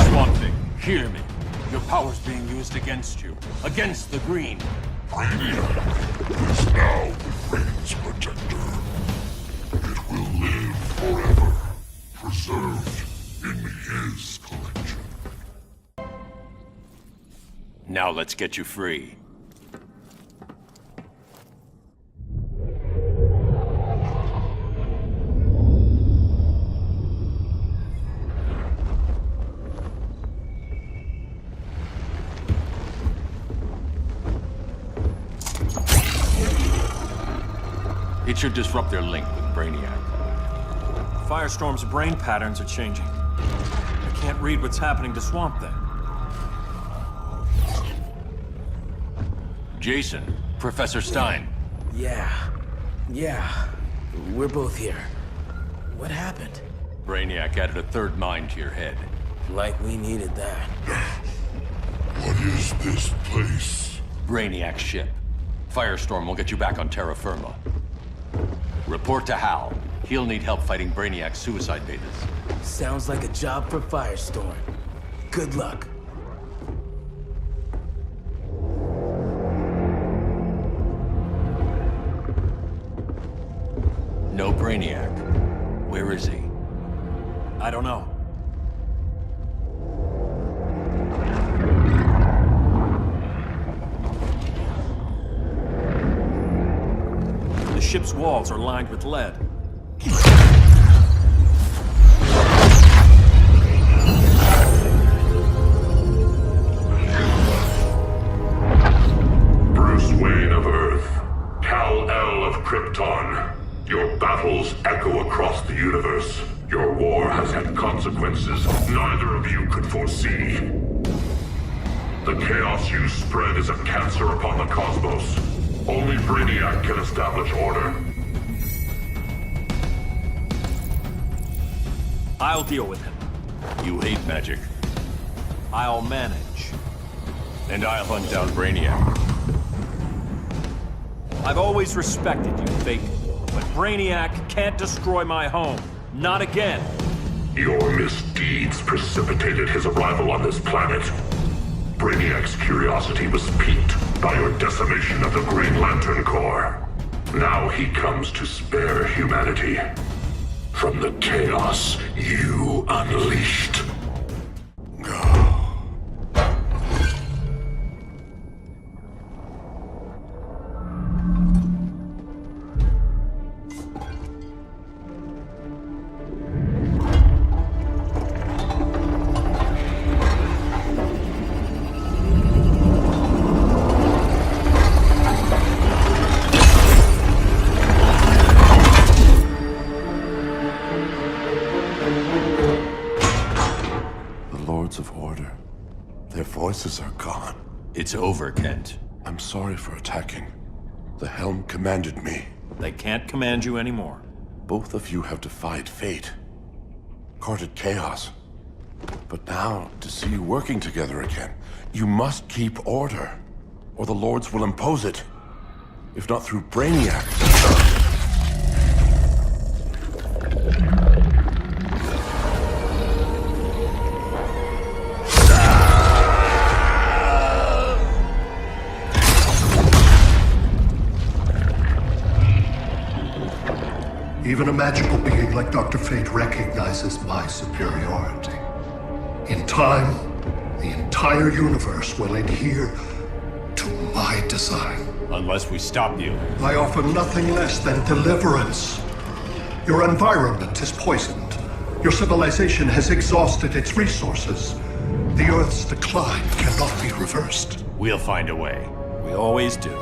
Swamp Thing, hear me. Your power's being used against you. Against the Green. Brainiac is now the Green's protector. It will live forever, preserved in his collection. Now let's get you free. It should disrupt their link with Brainiac. Firestorm's brain patterns are changing. I can't read what's happening to Swamp Thing. Jason, Professor Stein. Yeah. We're both here. What happened? Brainiac added a third mind to your head. Like we needed that. What is this place? Brainiac's ship. Firestorm will get you back on terra firma. Report to Hal. He'll need help fighting Brainiac's suicide betas. Sounds like a job for Firestorm. Good luck. No Brainiac. Where is he? I don't know. The ship's walls are lined with lead. Bruce Wayne of Earth, Kal-El of Krypton. Your battles echo across the universe. Your war has had consequences neither of you could foresee. The chaos you spread is a cancer upon the cosmos. Only Brainiac can establish order. I'll deal with him. You hate magic. I'll manage. And I'll hunt down Brainiac. I've always respected you, Fake. But Brainiac can't destroy my home. Not again. Your misdeeds precipitated his arrival on this planet. Brainiac's curiosity was piqued by your decimation of the Green Lantern Corps. Now he comes to spare humanity from the chaos you unleashed. Voices are gone. It's over, Kent. I'm sorry for attacking. The Helm commanded me. They can't command you anymore. Both of you have defied fate, courted chaos. But now, to see you working together again, you must keep order, or the Lords will impose it. If not through Brainiac. Even a magical being like Dr. Fate recognizes my superiority. In time, the entire universe will adhere to my design. Unless we stop you. I offer nothing less than deliverance. Your environment is poisoned. Your civilization has exhausted its resources. The Earth's decline cannot be reversed. We'll find a way. We always do.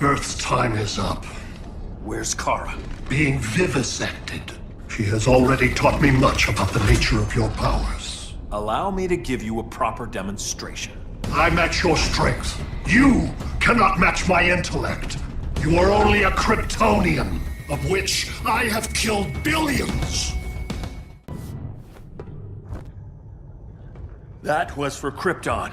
Earth's time is up. Where's Kara? Being vivisected. She has already taught me much about the nature of your powers. Allow me to give you a proper demonstration. I match your strength. You cannot match my intellect. You are only a Kryptonian, of which I have killed billions. That was for Krypton.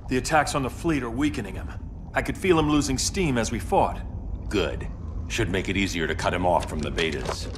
The attacks on the fleet are weakening him. I could feel him losing steam as we fought. Good. Should make it easier to cut him off from the betas.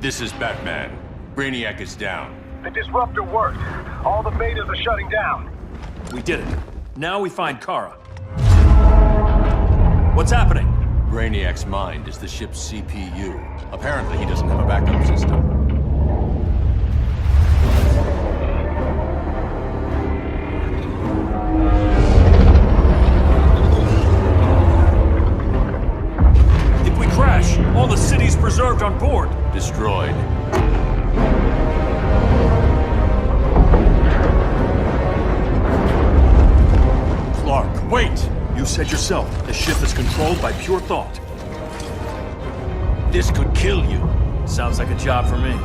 This is Batman. Brainiac is down. The disruptor worked. All the betas are shutting down. We did it. Now we find Kara. What's happening? Brainiac's mind is the ship's CPU. Apparently, he doesn't have a backup system. If we crash, all the city's preserved on board. Destroyed. Clark, wait! You said yourself, the ship is controlled by pure thought. This could kill you. Sounds like a job for me.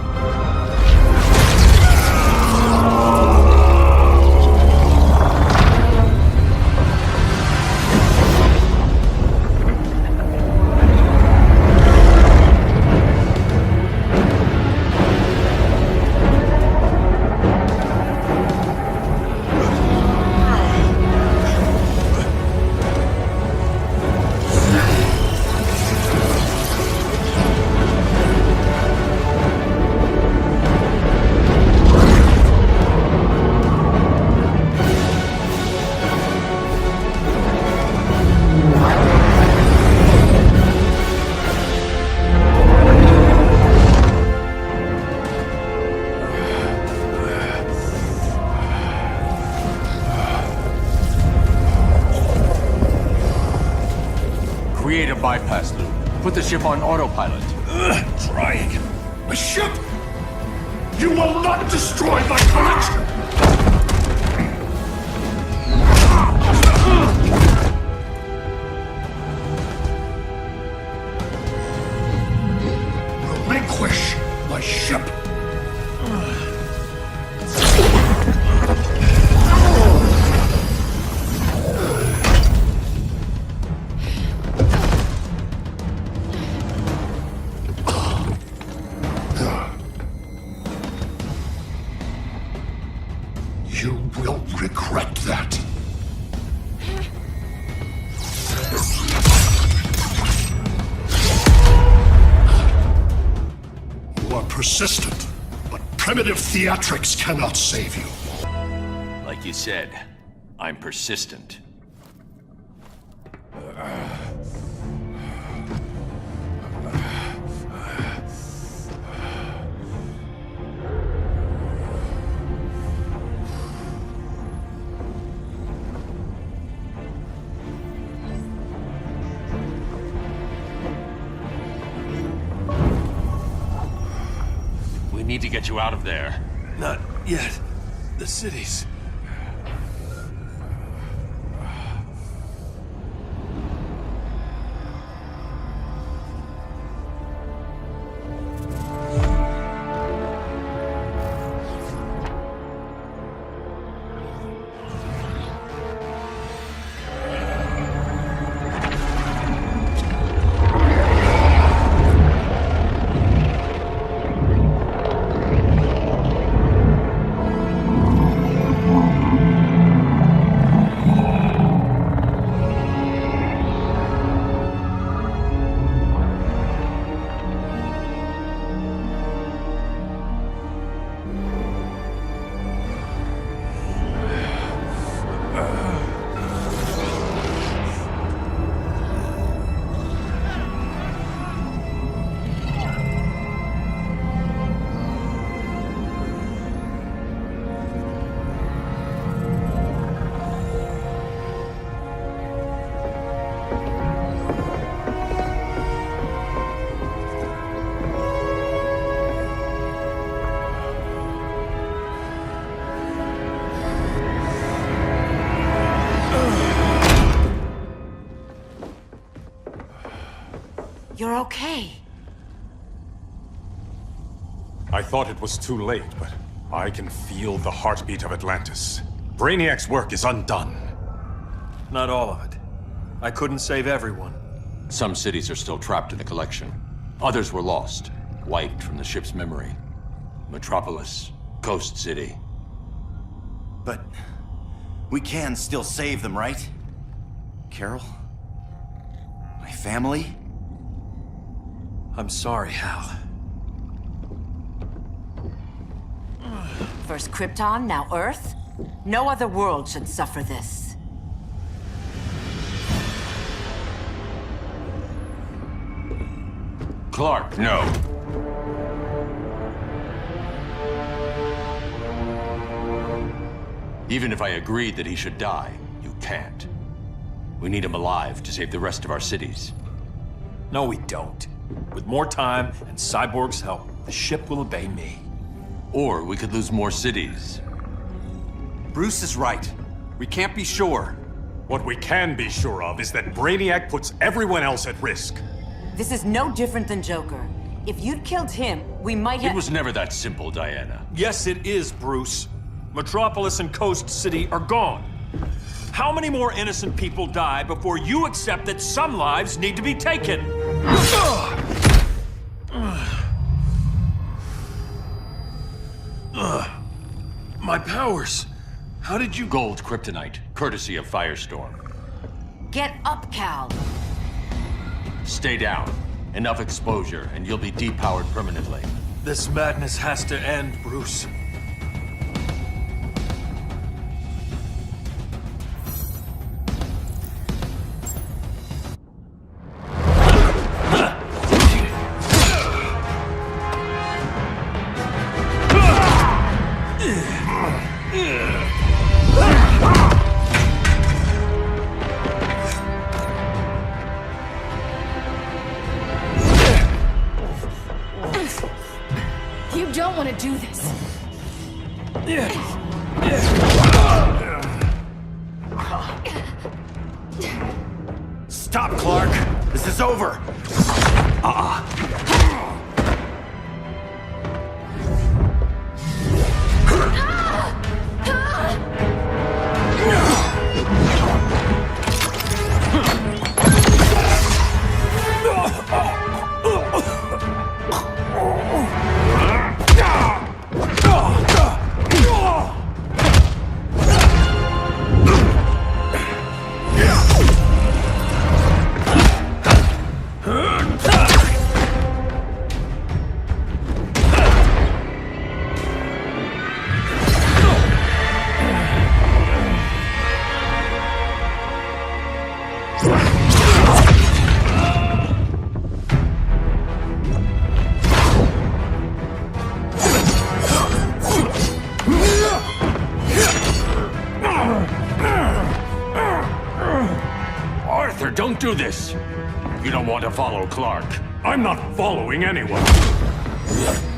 Create a bypass loop. Put the ship on autopilot. Trying. A ship! You will not destroy my collection! Relinquish my ship! You will regret that. You are persistent, but primitive theatrics cannot save you. Like you said, I'm persistent. We need to get you out of there. Not yet. The city's... You're okay. I thought it was too late, but I can feel the heartbeat of Atlantis. Brainiac's work is undone. Not all of it. I couldn't save everyone. Some cities are still trapped in the collection. Others were lost, wiped from the ship's memory. Metropolis, Coast City. But we can still save them, right? Carol? My family? I'm sorry, Hal. First Krypton, now Earth? No other world should suffer this. Clark, no. Even if I agreed that he should die, you can't. We need him alive to save the rest of our cities. No, we don't. With more time and Cyborg's help, the ship will obey me. Or we could lose more cities. Bruce is right. We can't be sure. What we can be sure of is that Brainiac puts everyone else at risk. This is no different than Joker. If you'd killed him, we might have— It was never that simple, Diana. Yes, it is, Bruce. Metropolis and Coast City are gone. How many more innocent people die before you accept that some lives need to be taken? My powers. How did you— Gold kryptonite, courtesy of Firestorm. Get up, Cal. Stay down. Enough exposure, and you'll be depowered permanently. This madness has to end, Bruce. You don't want to do this. Stop, Clark! This is over! Arthur, don't do this! You don't want to follow Clark. I'm not following anyone.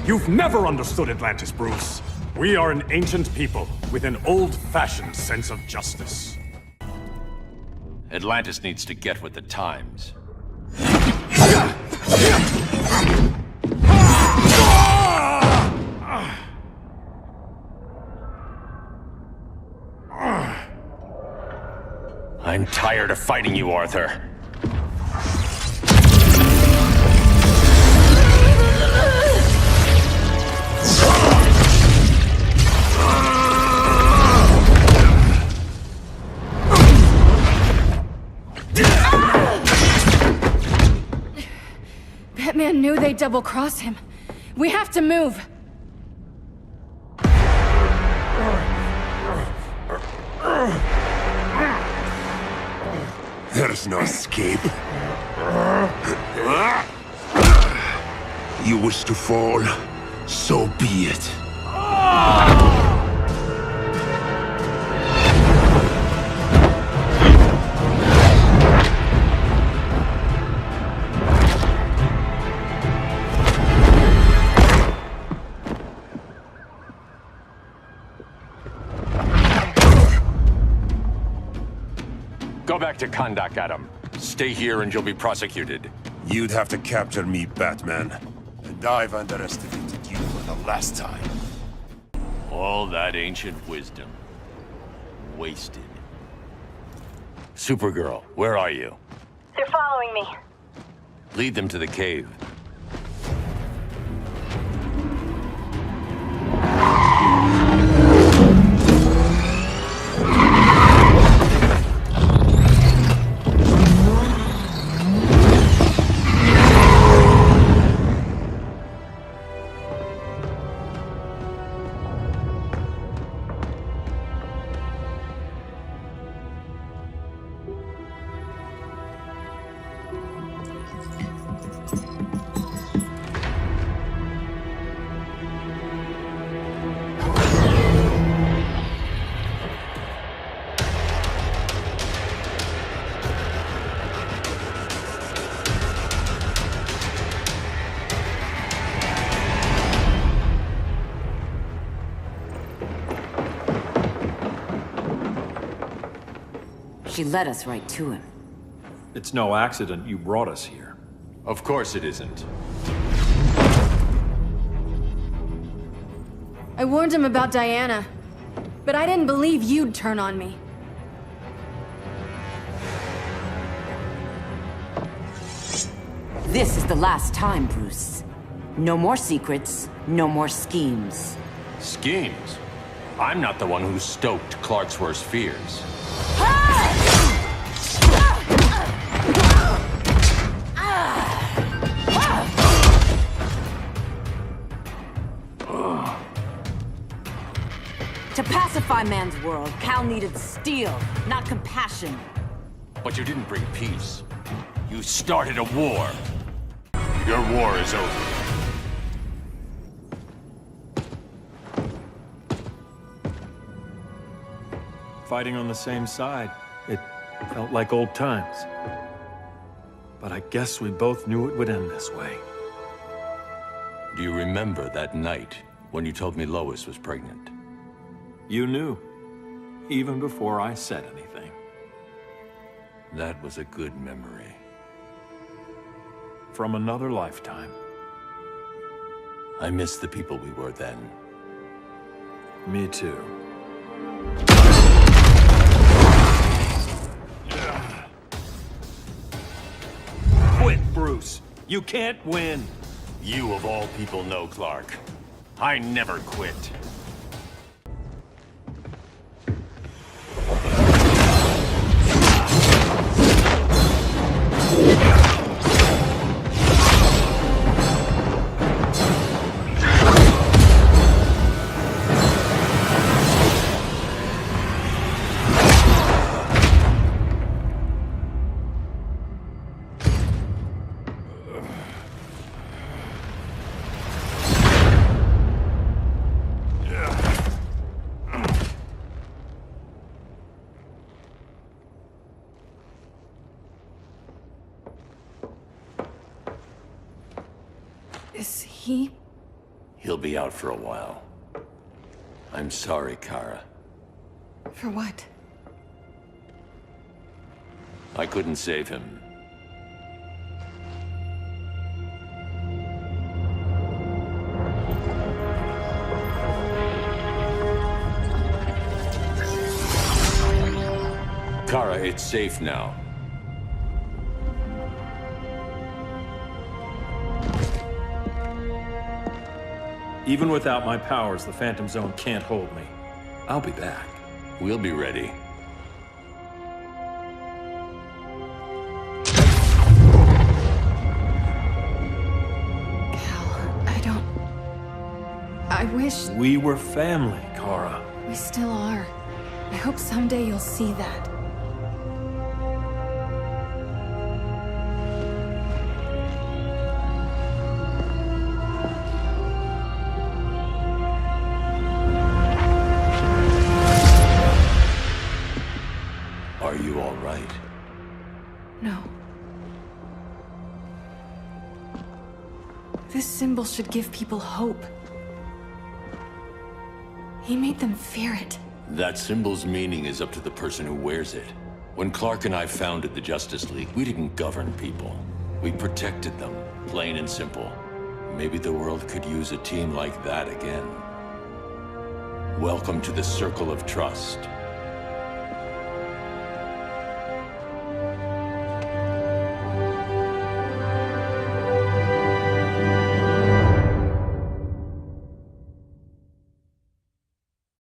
You've never understood Atlantis, Bruce. We are an ancient people with an old-fashioned sense of justice. Atlantis needs to get with the times. I'm tired of fighting you, Arthur. Batman knew they'd double-cross him. We have to move. There's no escape. You wish to fall, so be it. Go back to Kahndaq, Adam. Stay here and you'll be prosecuted. You'd have to capture me, Batman. And I've underestimated you for the last time. All that ancient wisdom. Wasted. Supergirl, where are you? They're following me. Lead them to the cave. She led us right to him. It's no accident you brought us here. Of course it isn't. I warned him about Diana, but I didn't believe you'd turn on me. This is the last time, Bruce. No more secrets, no more schemes. Schemes? I'm not the one who stoked Clark's worst fears. To pacify man's world, Cal needed steel, not compassion. But you didn't bring peace. You started a war. Your war is over. Fighting on the same side, it felt like old times. But I guess we both knew it would end this way. Do you remember that night when you told me Lois was pregnant? You knew, even before I said anything. That was a good memory. From another lifetime. I miss the people we were then. Me too. Quit, Bruce. You can't win. You of all people know, Clark. I never quit. Is he? He'll be out for a while. I'm sorry, Kara. For what? I couldn't save him. Kara, it's safe now. Even without my powers, the Phantom Zone can't hold me. I'll be back. We'll be ready. I wish... We were family, Kara. We still are. I hope someday you'll see that. Are you all right? No. This symbol should give people hope. He made them fear it. That symbol's meaning is up to the person who wears it. When Clark and I founded the Justice League, we didn't govern people. We protected them, plain and simple. Maybe the world could use a team like that again. Welcome to the Circle of Trust.